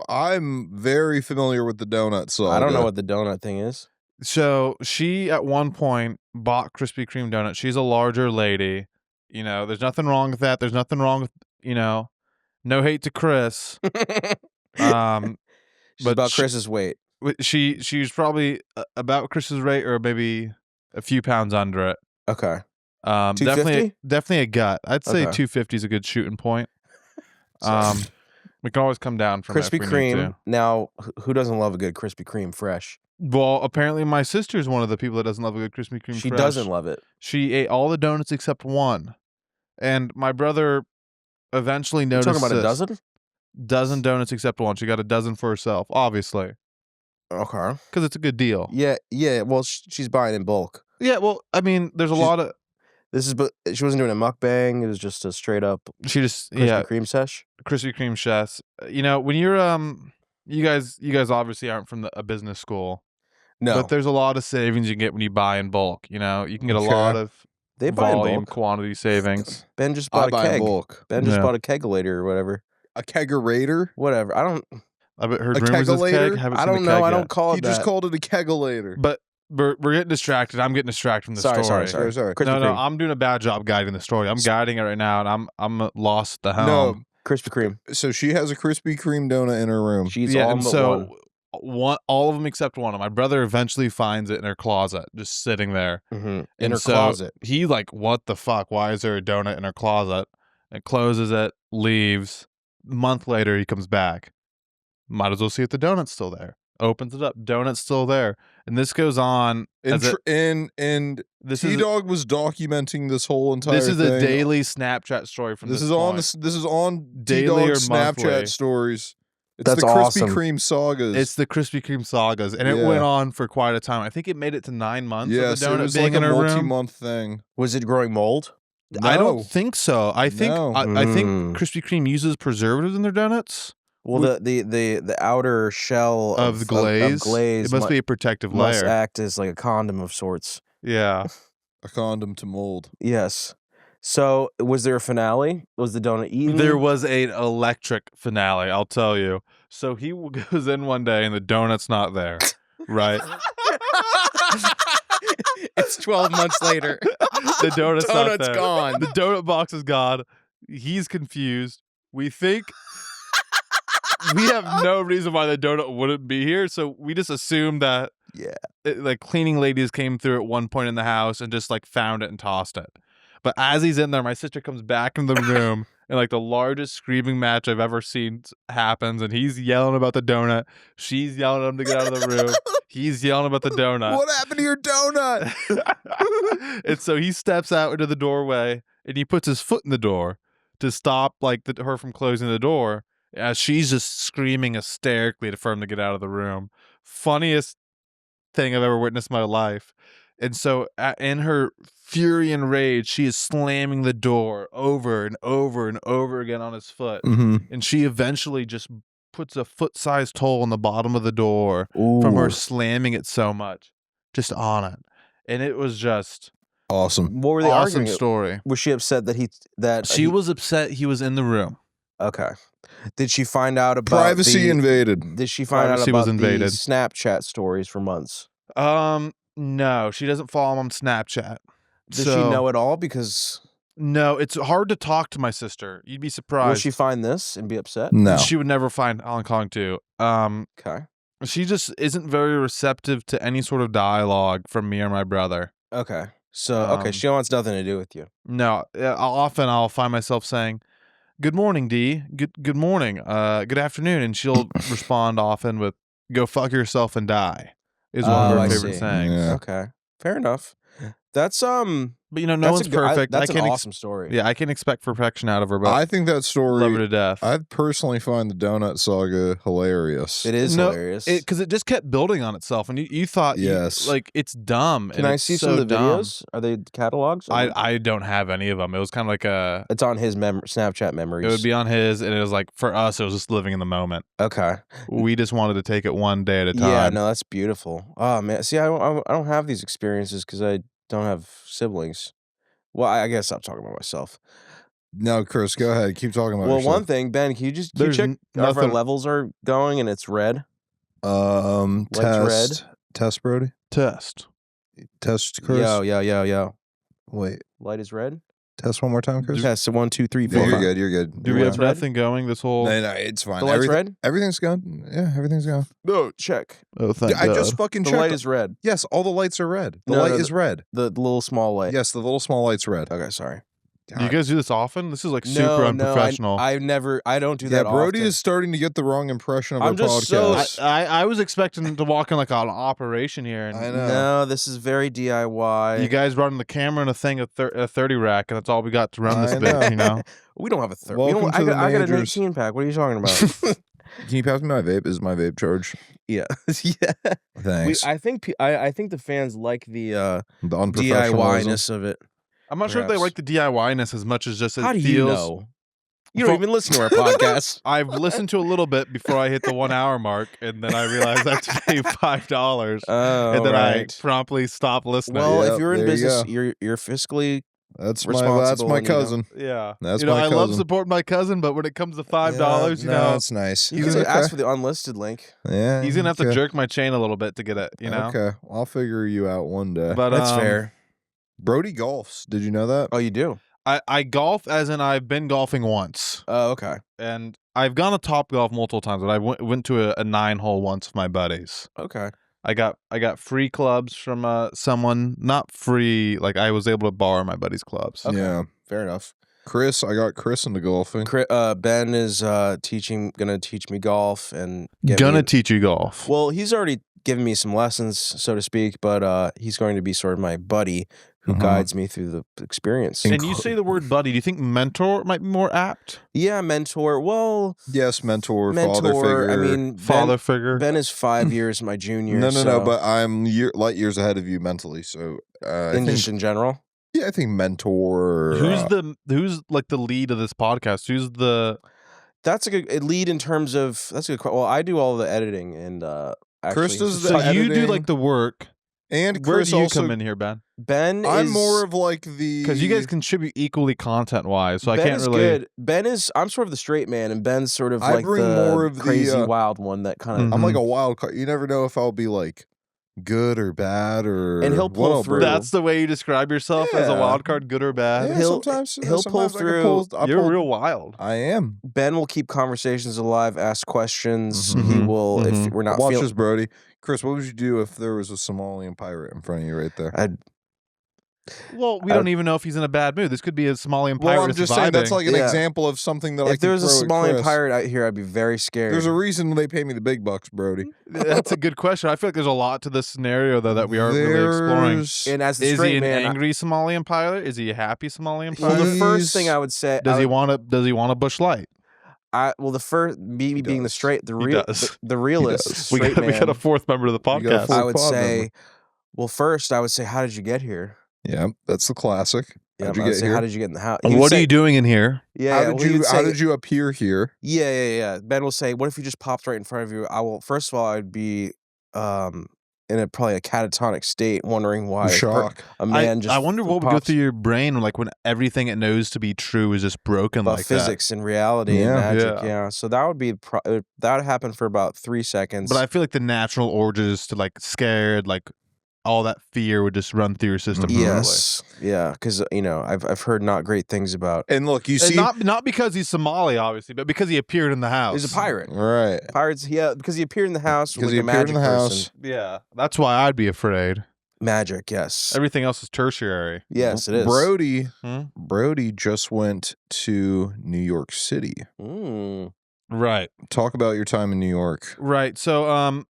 S4: I'm very familiar with the donut saga.
S2: I don't know what the donut thing is.
S3: So she at one point bought Krispy Kreme donuts. She's a larger lady. You know, there's nothing wrong with that. There's nothing wrong with, you know, no hate to Chris.
S2: She's
S3: But
S2: about Chris's weight.
S3: She's probably about Chris's rate or maybe a few pounds under it.
S2: Okay.
S3: Definitely a gut. I'd say
S2: Okay.
S3: 250 is a good shooting point.
S2: So-
S3: We can always come down from
S2: Krispy
S3: it if we need
S2: Kreme.
S3: to.
S2: Now, who doesn't love a good Krispy Kreme fresh?
S3: Well, apparently my sister's one of the people that doesn't love a good Krispy Kreme
S2: She
S3: fresh.
S2: doesn't love it.
S3: She ate all the donuts except one. And my brother eventually
S2: You're
S3: noticed
S2: talking about a
S3: this.
S2: dozen?
S3: Dozen donuts except one. She got a dozen for herself, obviously,
S2: Okay.
S3: because it's a good deal.
S2: Yeah. Well, she's buying in bulk.
S3: Yeah, well, I mean, there's a
S2: She's-
S3: lot of
S2: But she wasn't doing a mukbang. It was just a straight up
S3: she just
S2: Krispy Kreme sesh.
S3: Krispy Kreme chefs. You know, when you're you guys obviously aren't from a business school,
S2: No,
S3: but there's a lot of savings you can get when you buy in bulk. You know, you can get a
S4: Okay.
S3: lot of
S2: they buy in
S3: volume,
S2: bulk.
S3: quantity savings.
S2: Ben just
S4: I
S2: bought a
S4: buy in
S2: keg.
S4: bulk.
S2: Ben just
S3: Yeah.
S2: bought a kegulator or whatever.
S4: A kegerator?
S2: Whatever. I don't.
S3: I've heard
S4: A
S3: rumors of this
S4: kegulator?
S3: keg. Haven't
S2: I
S3: seen the
S2: don't know.
S3: keg
S2: I
S3: yet.
S2: don't call it
S4: He
S2: that.
S4: just called it a kegulator.
S3: But we're getting distracted. I'm getting distracted from the
S2: Sorry.
S3: story.
S4: Sorry.
S2: Krispy
S3: No,
S2: Kreme.
S3: I'm doing a bad job guiding the story. I'm guiding it right now, and I'm lost at the helm.
S4: No,
S2: Krispy Kreme.
S4: so she has a Krispy Kreme donut in her room.
S2: She's
S3: yeah,
S2: all
S3: and
S2: but
S3: so
S2: one.
S3: all of them except one. My brother eventually finds it in her closet, just sitting there
S2: In
S3: And
S2: her
S3: so
S2: closet.
S3: He like, what the fuck? Why is there a donut in her closet? And closes it, leaves. A month later, he comes back. Might as well see if the donut's still there. Opens it up, donut's still there, and this goes on.
S4: And
S3: This is
S4: T-Dog was documenting this whole entire
S3: this is
S4: thing.
S3: a daily Snapchat story from
S4: This
S3: this
S4: is on
S3: point.
S4: this is on
S3: Daily or
S4: T-Dog's
S3: monthly.
S4: Snapchat stories. It's
S2: That's
S4: the Krispy
S2: awesome.
S4: Kreme sagas.
S3: It's the Krispy Kreme sagas, and it
S4: Yeah.
S3: went on for quite a time. I think it made it to 9 months.
S4: yes,
S3: of the
S4: it
S3: donut
S4: was
S3: being
S4: like
S3: in
S4: a
S3: her room.
S4: multi-month thing.
S2: Was it growing mold?
S3: I
S4: No.
S3: don't think so. I think
S4: No.
S3: I think
S2: Mm.
S3: Krispy Kreme uses preservatives in their donuts
S2: Well, the outer shell
S3: of the glaze.
S2: of glaze
S3: It must be a protective
S2: must
S3: layer.
S2: act as like a condom of sorts.
S3: Yeah.
S4: A condom to mold.
S2: Yes. So, was there a finale? Was the donut eaten?
S3: There was an electric finale, I'll tell you. So he goes in one day and the donut's not there, right?
S2: It's 12 months later.
S3: The donut's not
S2: Donut's
S3: there.
S2: gone.
S3: The donut box is gone. He's confused. We think we have no reason why the donut wouldn't be here, so we just assumed that
S2: Yeah.
S3: like cleaning ladies came through at one point in the house and just like found it and tossed it. But as he's in there, my sister comes back in the room and like the largest screaming match I've ever seen happens, and he's yelling about the donut. She's yelling at him to get out of the room. He's yelling about the donut.
S4: What happened to your donut?
S3: And so he steps out into the doorway and he puts his foot in the door to stop like her from closing the door as she's just screaming hysterically for him to get out of the room. Funniest thing I've ever witnessed in my life. And so in her fury and rage, she is slamming the door over and over and over again on his foot.
S4: Mm-hmm.
S3: And she eventually just puts a foot-sized hole in the bottom of the door from her slamming it so much, just on it. and it was just
S4: awesome.
S2: What were they
S3: awesome
S2: arguing?
S3: story.
S2: Was she upset that
S3: She was upset he was in the room.
S2: Okay. Did she find out about
S4: Privacy invaded.
S2: Did she find
S3: Privacy
S2: out
S3: was
S2: about the
S3: invaded.
S2: Snapchat stories for months?
S3: No, she doesn't follow him on Snapchat.
S2: Does she know it all? Because
S3: no, it's hard to talk to my sister. You'd be surprised.
S2: will she find this and be upset?
S4: No.
S3: She would never find Alan Calling 2.
S2: Okay.
S3: She just isn't very receptive to any sort of dialogue from me or my brother.
S2: Okay. So she wants nothing to do with you.
S3: No, I'll find myself saying, "Good morning, Dee. Good morning. Good afternoon," and she'll respond often with, "Go fuck yourself and die." Is one of her favorite sayings.
S4: Yeah.
S2: Okay. Fair enough. That's
S3: But no one's perfect.
S2: That's an awesome story.
S3: Yeah, I can expect perfection out of her, but
S4: I think that story.
S3: love her to death.
S4: I personally find the donut saga hilarious.
S2: It is hilarious.
S3: Because it just kept building on itself, and you thought,
S4: yes,
S3: it's dumb.
S2: Can I see some of the videos? Are they catalogs?
S3: I don't have any of them. It was kind of like a.
S2: It's on his Snapchat memories.
S3: It would be on his, and it was like for us, it was just living in the moment.
S2: Okay.
S3: We just wanted to take it one day at a time.
S2: Yeah, no, that's beautiful. Oh man, see, I don't have these experiences because I don't have siblings. Well, I guess I'm talking about myself.
S4: No, Chris, go ahead. Keep talking about yourself.
S2: One thing, Ben, can you check if our levels are going and it's red?
S4: Test.
S2: Red.
S4: Test, Brody.
S3: Test,
S4: Chris.
S2: Yo.
S4: Wait.
S2: Light is red.
S4: Test one more time, Chris.
S2: Test. So 1, 2, 3, 4.
S4: Yeah, you're good.
S3: Do we have nothing going this whole?
S4: No, it's fine.
S2: The light's red?
S4: Everything's going. Yeah, everything's going.
S2: No, check.
S3: Oh, thank
S4: I
S3: God.
S4: just fucking
S2: The
S4: checked.
S2: light is red.
S4: Yes, all the lights are red. The
S2: No,
S4: light
S2: no,
S4: is red.
S2: The little small light.
S4: Yes, the little small light's red.
S2: Okay, sorry.
S3: Do you guys do this often? This is like super unprofessional.
S2: I don't do that.
S4: Brody
S2: often.
S4: is starting to get the wrong impression of
S2: I'm
S4: our
S2: just
S4: podcast.
S3: I was expecting to walk in like an operation here. And
S4: I know.
S2: No, this is very DIY.
S3: you guys running the camera and a thing, a 30 rack, and that's all we got to run this bit, you know?
S2: We don't have a 30.
S4: Welcome to the
S2: I got an
S4: majors.
S2: 18 pack. What are you talking about?
S4: Can you pass me my vape? This is my vape charge.
S2: Yeah. Yeah.
S4: Thanks.
S2: I think the fans like the
S4: unprofessionalism.
S2: DIY-ness of it.
S3: I'm not sure if they like the DIY-ness as much as just it
S2: How do
S3: feels...
S2: you know? You don't even listen to our podcast.
S3: I've listened to a little bit before I hit the 1 hour mark, and then I realized I have to pay $5.
S2: Oh,
S3: and then
S2: right.
S3: I promptly stopped listening.
S2: Well,
S4: Yep,
S2: if you're in
S4: there you
S2: business,
S4: go.
S2: you're fiscally
S4: That's
S2: responsible
S4: my
S2: and, you know,
S4: cousin.
S3: yeah.
S4: That's
S3: you know,
S4: my
S3: I love
S4: cousin.
S3: supporting my cousin, but when it comes to $5, you know,
S4: it's nice.
S2: You can ask for the unlisted link.
S4: Yeah,
S3: he's gonna have to
S4: okay.
S3: jerk my chain a little bit to get it, you know.
S4: Okay, I'll figure you out one day.
S3: But
S2: That's fair.
S4: Brody golfs. Did you know that?
S2: Oh, you do?
S3: I golf as in I've been golfing once,
S2: Oh, okay.
S3: and I've gone to Top Golf multiple times, but I went to a 9-hole once with my buddies.
S2: Okay.
S3: I got free clubs from someone, not free, like I was able to borrow my buddy's clubs.
S2: Okay.
S4: Yeah,
S2: Fair enough.
S4: I got Chris into golfing.
S2: Ben is gonna teach me golf and
S3: Teach you golf.
S2: Well, he's already given me some lessons, so to speak, but he's going to be sort of my buddy who guides me through the experience.
S3: And you say the word buddy. Do you think mentor might be more apt?
S2: Yeah, mentor. Well,
S4: Yes, mentor, father figure.
S2: I mean,
S3: Father figure.
S2: Ben is 5 years my junior.
S4: No, but I'm light years ahead of you mentally. So,
S2: just in general.
S4: Yeah, I think mentor.
S3: Who's like the lead of this podcast? Who's the?
S2: That's a good lead in terms of. That's a good. Well, I do all the editing and
S4: Chris does the
S3: So you do
S4: editing.
S3: like the work.
S4: And
S3: Where
S4: Chris
S3: do you
S4: also
S3: come in here, Ben?
S2: Ben
S4: I'm
S2: is
S4: more of like the
S3: Because you guys contribute equally content wise, so
S2: Ben
S3: I can't
S2: is
S3: really.
S2: good. Ben is. I'm sort of the straight man, and Ben's sort of
S4: I
S2: like
S4: bring
S2: the
S4: more of the,
S2: crazy wild one that kind of.
S4: I'm like a wild card. You never know if I'll be like good or bad or
S2: And he'll pull
S4: what I'll
S2: through.
S4: bring.
S3: That's the way you describe yourself as a
S4: Yeah.
S3: wild card, good or bad.
S4: Yeah,
S2: he'll
S4: sometimes
S2: pull
S4: sometimes I can
S2: through.
S3: You're real wild.
S4: I am.
S2: Ben will keep conversations alive, ask questions.
S4: Mhm.
S2: He will if
S3: Mhm.
S2: we're not
S4: Watch
S2: feeling.
S4: this, Brody. Chris, what would you do if there was a Somalian pirate in front of you right there?
S2: I'd
S3: Well, we don't even know if he's in a bad mood. This could be a Somalian pirate.
S4: Well, I'm just saying that's like an
S2: Yeah.
S4: example of something that I
S2: if
S4: could
S2: there was a
S4: throw at
S2: Somalian
S4: Chris.
S2: pirate out here, I'd be very scared.
S4: There's a reason they pay me the big bucks, Brody.
S3: That's a good question. I feel like there's a lot to this scenario though that we aren't really exploring.
S4: There's-
S2: and as the
S3: Is
S2: straight
S3: he an
S2: man,
S3: angry Somalian pilot? Is he a happy Somalian
S2: well,
S3: pilot?
S2: the first
S4: He's-
S2: thing I would say,
S3: Does he want a bush light?
S2: the first me
S4: He
S2: being the
S4: does.
S2: straight, the
S3: He
S2: real,
S3: does.
S2: the realist,
S4: does.
S3: We
S2: straight
S3: got
S2: man.
S3: a fourth member of the
S4: You got a
S3: podcast.
S4: fourth
S2: I would
S4: pod
S2: say,
S4: member.
S2: well, first I would say, how did you get here?
S4: Yeah, that's the classic.
S2: Yeah,
S4: How'd you
S2: I would
S4: get
S2: say,
S4: here?
S2: how did you get in the house?
S3: What are you doing in here?
S2: Yeah,
S4: How
S2: well,
S4: did
S2: he
S4: you
S2: would
S4: how
S2: say-
S4: did you appear here?
S2: Yeah. Ben will say, what if you just popped right in front of you? I will. First of all, I'd be probably a catatonic state, wondering why
S4: Shock.
S2: a man
S3: I wonder what would go through your brain like when everything it knows to be true is just broken
S2: about
S3: like
S2: physics and reality and
S4: Yeah.
S2: magic.
S3: Yeah.
S2: Yeah, so that would be that would happen for about 3 seconds.
S3: But I feel like the natural urges to like scared, like all that fear would just run through your system.
S4: Mhm.
S2: yes, yeah, because I've heard not great things about.
S4: And look, you
S3: And
S4: see,
S3: not because he's Somali, obviously, but because he appeared in the house.
S2: He's a pirate.
S4: right?
S2: Pirates, yeah, because he appeared in the house
S4: Because
S2: like
S4: he
S2: a
S4: appeared in
S2: magic
S4: the
S2: person.
S4: house.
S3: Yeah, that's why I'd be afraid.
S2: Magic, yes,
S3: Everything else is tertiary.
S2: yes, it is.
S4: Brody just went to New York City.
S3: Right.
S4: Talk about your time in New York.
S3: Right. So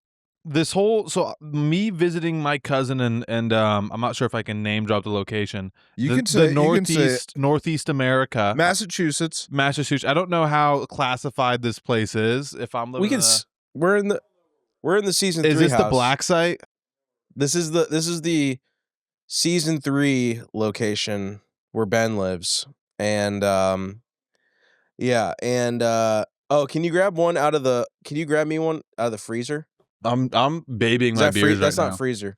S3: me visiting my cousin and I'm not sure if I can name drop the location.
S4: You can say
S3: Northeast America,
S4: Massachusetts.
S3: I don't know how classified this place is. If I'm living,
S2: We're in the season 3
S3: is this
S2: house.
S3: the black site?
S2: This is the season 3 location where Ben lives, and yeah, and can you grab me one out of the freezer?
S3: I'm babying
S2: Is
S3: my
S2: that
S3: beers right
S2: That's
S3: now.
S2: not freezer.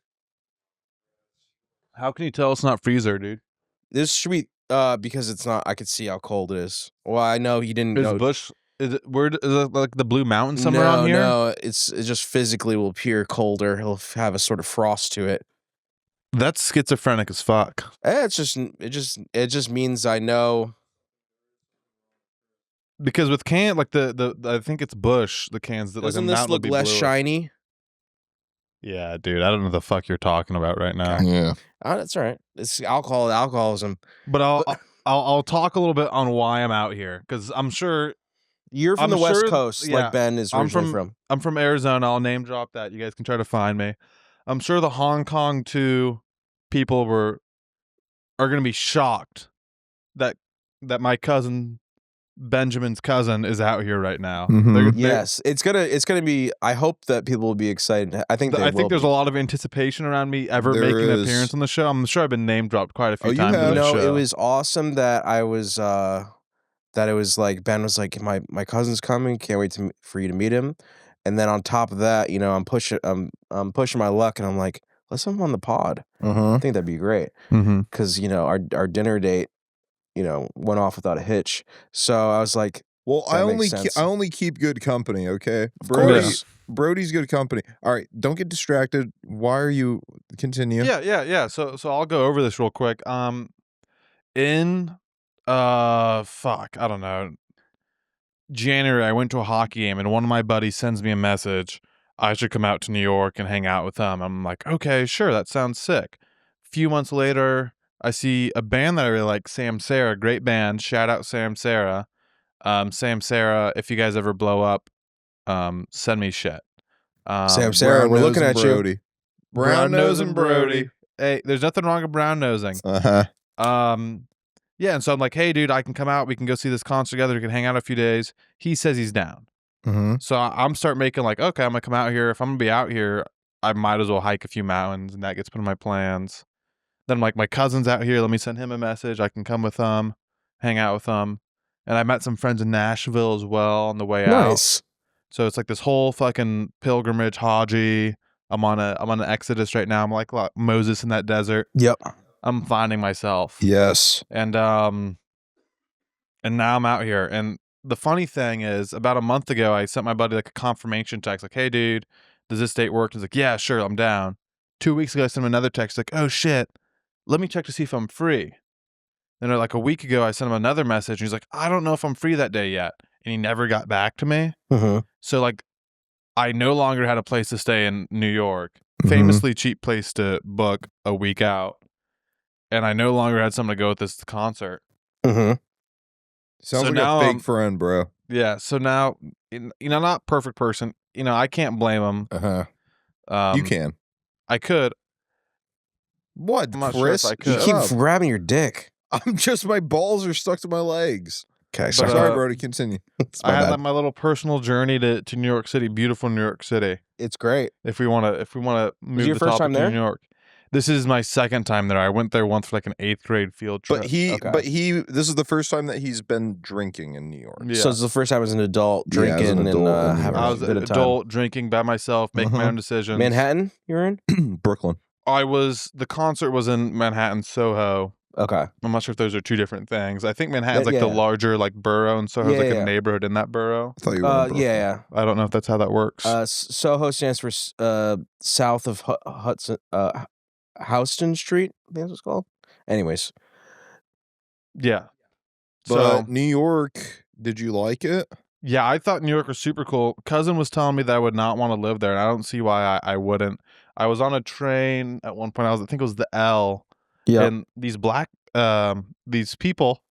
S3: How can you tell it's not freezer, dude?
S2: This should be because it's not. I could see how cold it is. Well, I know you didn't
S3: Is
S2: know.
S3: Bush? Is it like the Blue Mountain somewhere on here?
S2: No, it just physically will appear colder. He'll have a sort of frost to it.
S3: That's schizophrenic as fuck.
S2: It just means I know.
S3: Because with can like the I think it's Bush, the cans that like
S2: Doesn't
S3: the
S2: this
S3: mountain will
S2: look
S3: be
S2: less
S3: bluer.
S2: shiny?
S3: Yeah, dude, I don't know the fuck you're talking about right now.
S4: Yeah.
S2: That's all right. It's alcoholism.
S3: But I'll talk a little bit on why I'm out here because I'm sure
S2: You're from
S3: I'm
S2: the West
S3: sure-
S2: Coast,
S3: yeah,
S2: like Ben is
S3: I'm
S2: originally from.
S3: I'm from Arizona. I'll name drop that. You guys can try to find me. I'm sure the Hong Kong 2 people are going to be shocked that my cousin Benjamin's cousin is out here right now.
S4: Mhm.
S2: Yes, it's gonna be. I hope that people will be excited. I think
S3: there's a lot of anticipation around me ever
S4: There
S3: making an
S4: is.
S3: appearance on the show. I'm sure I've been name dropped quite a few
S4: Oh, you
S3: times.
S4: have?
S3: on the show.
S2: It was awesome that I was. That it was like Ben was like my cousin's coming. Can't wait for you to meet him. And then on top of that, I'm pushing my luck, and I'm like, let's have him on the pod. I think that'd be great because our dinner date, went off without a hitch. So I was like,
S4: well, I only keep good company. Okay, Brody's good company. All right, don't get distracted. Why are you continue?
S3: Yeah. So I'll go over this real quick. In I don't know. January, I went to a hockey game, and one of my buddies sends me a message. I should come out to New York and hang out with them. I'm like, okay, sure, that sounds sick. A few months later, I see a band that I really like, Sam Sarah, great band. Shout out Sam Sarah. Sam Sarah, if you guys ever blow up, send me shit.
S2: Sam Sarah, we're looking at
S4: Brody.
S2: you.
S4: Brown nose and Brody.
S3: Hey, there's nothing wrong with brown nosing. Yeah, and so I'm like, hey, dude, I can come out. We can go see this concert together. We can hang out a few days. He says he's down. So I'm start making like, okay, I'm going to come out here. If I'm going to be out here, I might as well hike a few mountains, and that gets put in my plans. Then I'm like, my cousin's out here. Let me send him a message. I can come with them, hang out with them. And I met some friends in Nashville as well on the way out.
S2: Nice.
S3: So it's like this whole fucking pilgrimage, Haji. I'm on an exodus right now. I'm like Moses in that desert.
S2: Yep.
S3: I'm finding myself.
S4: Yes.
S3: And now I'm out here. And the funny thing is, about a month ago, I sent my buddy like a confirmation text, like, "Hey, dude, does this date work?" He's like, "Yeah, sure, I'm down." 2 weeks ago, I sent him another text, like, "Oh shit, let me check to see if I'm free." Then like a week ago, I sent him another message, and he's like, "I don't know if I'm free that day yet," and he never got back to me. So like, I no longer had a place to stay in New York, famously cheap place to book a week out. And I no longer had something to go with this concert.
S4: Sounds
S3: So
S4: like
S3: now
S4: a fake friend, bro.
S3: Yeah. So now, not perfect person. I can't blame him.
S4: You can.
S3: I could.
S4: What,
S3: I'm not
S4: Chris?
S3: sure if I
S2: You
S3: could.
S2: keep grabbing your dick.
S4: My balls are stuck to my legs.
S2: Okay,
S3: But,
S4: Sorry, Brody. Continue.
S3: I had like my little personal journey to New York City, beautiful New York City.
S2: It's great.
S3: If we want to move
S2: your
S3: the
S2: first
S3: topic
S2: time
S3: to
S2: there?
S3: New York. This is my second time there. I went there once for like an 8th grade field trip.
S4: But this is the first time that he's been drinking in New York.
S3: Yeah.
S2: So it's the first time as an adult
S4: Yeah,
S2: drinking
S4: as an adult
S2: and
S4: in New
S2: having
S3: I
S2: a
S3: was
S2: bit
S3: an
S2: of time.
S3: adult drinking by myself, making my own decisions.
S2: Manhattan, you're in?
S4: Brooklyn.
S3: The concert was in Manhattan, Soho.
S2: Okay.
S3: I'm not sure if those are two different things. I think Manhattan's like
S2: Yeah.
S3: the larger like borough, and Soho's like a neighborhood in that borough.
S4: I thought you were in Brooklyn.
S2: Yeah.
S3: I don't know if that's how that works.
S2: Soho stands for south of Houston Street, I think that's what it's called. Anyways.
S3: Yeah.
S4: But New York, did you like it?
S3: Yeah, I thought New York was super cool. Cousin was telling me that I would not want to live there, and I don't see why I wouldn't. I was on a train at one point. I think it was the L.
S2: Yeah.
S3: And these people.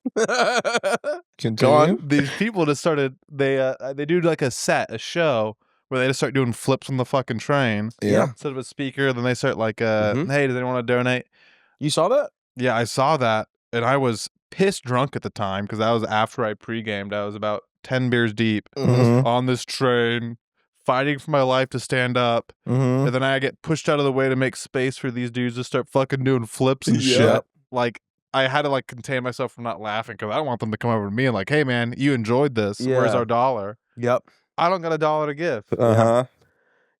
S4: Continue.
S3: These people just started. They do like a show where they just start doing flips on the fucking train.
S4: Yeah.
S3: Instead of a speaker, then they start like, hey, does anyone want to donate?
S2: You saw that?
S3: Yeah, I saw that, and I was pissed drunk at the time because that was after I pre-gamed. I was about 10 beers deep on this train, fighting for my life to stand up, and then I get pushed out of the way to make space for these dudes to start fucking doing flips and shit. Like, I had to like contain myself from not laughing because I don't want them to come over to me and like, hey man, you enjoyed this.
S2: Yeah.
S3: Where's our $1?
S2: Yep.
S3: I don't got $1 to give.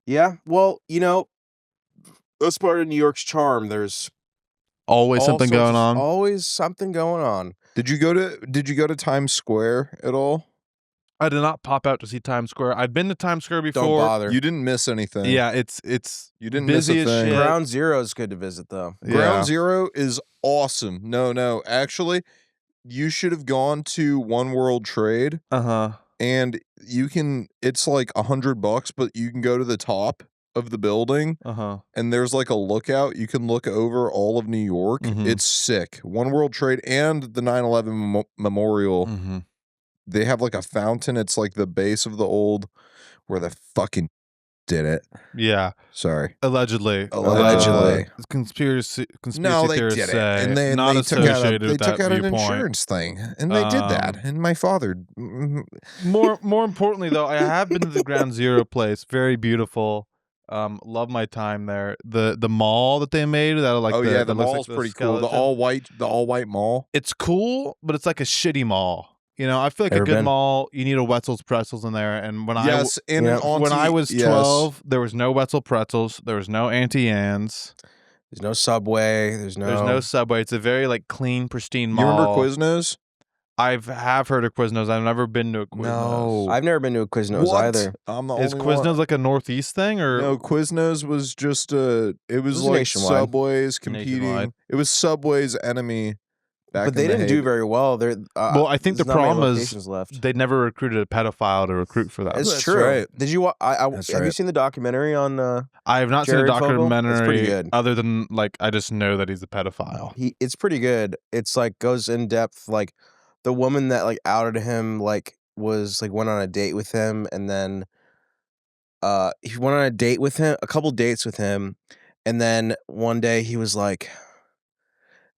S2: Yeah. Well, that's part of New York's charm. There's
S3: Always something going on.
S2: Always something going on.
S4: Did you go to Times Square at all?
S3: I did not pop out to see Times Square. I'd been to Times Square before.
S2: Don't bother.
S4: You didn't miss anything.
S3: Yeah, it's
S4: you didn't
S3: busy
S4: miss a
S3: as
S4: thing.
S3: shit.
S2: Ground Zero is good to visit, though.
S4: Ground Zero is awesome. No, actually, you should have gone to One World Trade. And it's like $100, but you can go to the top of the building. And there's like a lookout. You can look over all of New York. It's sick. One World Trade and the 9/11 Memorial. They have like a fountain. It's like the base of the old where the fucking did it.
S3: Yeah.
S4: Sorry.
S3: Allegedly. Conspiracy
S4: No, they
S3: theorists
S4: did it.
S3: say,
S4: And they
S3: not
S4: took out,
S3: associated with that
S4: an
S3: viewpoint.
S4: insurance thing. And they did that. And my father.
S3: More importantly, though, I have been to the Ground Zero place. Very beautiful. Love my time there. The mall that they made that like
S4: the mall's
S3: like
S4: pretty cool. The all white mall.
S3: It's cool, but it's like a shitty mall. I feel like a good mall, you need a Wetzel's Pretzels in there. And when I was 12, there was no Wetzel Pretzels. There was no Auntie Anne's.
S2: There's no Subway. There's no
S3: Subway. It's a very like clean, pristine mall.
S4: You remember Quiznos?
S3: Have heard of Quiznos. I've never been to a Quiznos.
S4: No.
S2: I've never been to a Quiznos either.
S4: I'm the
S3: Is
S4: only
S3: Quiznos
S4: one.
S3: like a Northeast thing or
S4: No, Quiznos was just it was like
S2: nationwide.
S4: Subway's competing.
S3: Nationwide.
S4: It was Subway's enemy.
S2: But they didn't do very well.
S3: Well, I think the problem is
S2: left.
S3: they never recruited a pedophile to recruit for that.
S2: It's true.
S4: right.
S2: Did you? Have you seen the documentary on?
S3: I have not seen a
S2: Jared Fogle?
S3: documentary.
S2: It's pretty good.
S3: Other than like, I just know that he's a pedophile.
S2: It's pretty good. It's like goes in depth. Like the woman that like outed him like was like went on a date with him, and then he went on a couple dates with him, and then one day he was like.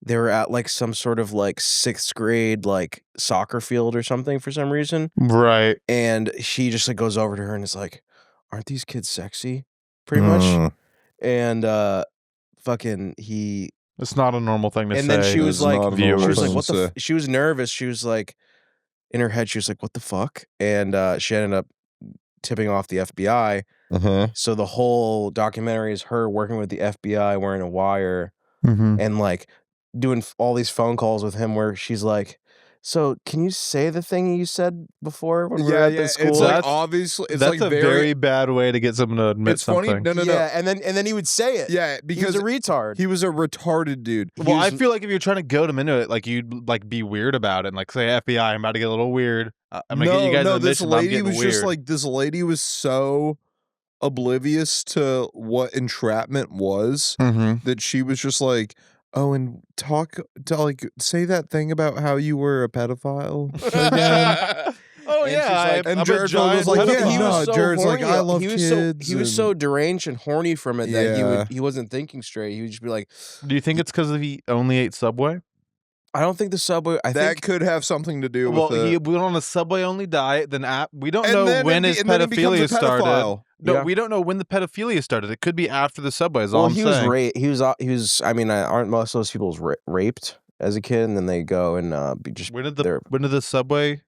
S2: They were at like some sort of like 6th grade like soccer field or something for some reason.
S3: Right.
S2: And she just like goes over to her and is like, "Aren't these kids sexy?" Pretty much. And fucking he.
S3: It's not a normal thing to say.
S2: And then she was like,
S4: "What the?"
S2: She was nervous. She was like, in her head, she was like, "What the fuck?" And she ended up tipping off the FBI. So the whole documentary is her working with the FBI, wearing a wire, and like. Doing all these phone calls with him where she's like, "So can you say the thing you said before when we were at the school?"
S4: It's like obviously it's
S3: that's
S4: like
S3: a very bad way to get someone to admit
S4: it's funny.
S3: something.
S4: No.
S2: Yeah, and then he would say it.
S4: Yeah, because
S2: he was a retard.
S4: He was a retarded dude.
S3: Well, I feel like if you're trying to goad him into it, like you'd like be weird about it, and like say FBI, I'm about to get a little weird. I'm gonna get you guys an
S4: this
S3: admission, but I'm
S4: lady
S3: getting
S4: was
S3: weird.
S4: just like this lady was so oblivious to what entrapment was that she was just like, "Oh, and say that thing about how you were a pedophile again."
S3: Oh
S2: And
S3: yeah,
S2: she's like-
S3: I'm
S4: Jared
S3: a giant
S4: was like,
S3: pedophile.
S4: he was so Jared's like, "I love
S2: he was
S4: kids,"
S2: he was so deranged and horny from it that
S4: Yeah.
S2: he wasn't thinking straight. He would just be like,
S3: Do you think it's because he only ate Subway?
S2: "I don't think the Subway." I
S4: that
S2: think
S4: could have something to do
S3: Well,
S4: with it.
S3: he went on a Subway only diet. Then we don't
S4: And
S3: know
S4: then
S3: when
S4: it
S3: his
S4: be- and then he becomes
S3: pedophilia
S4: a
S3: started.
S4: pedophile.
S3: No, we don't know when the pedophilia started. It could be after the subway. Is all
S2: Well,
S3: I'm
S2: he was
S3: saying.
S2: raped. He was. I mean, aren't most of those people raped as a kid, and then they go and be just.
S3: When did the subway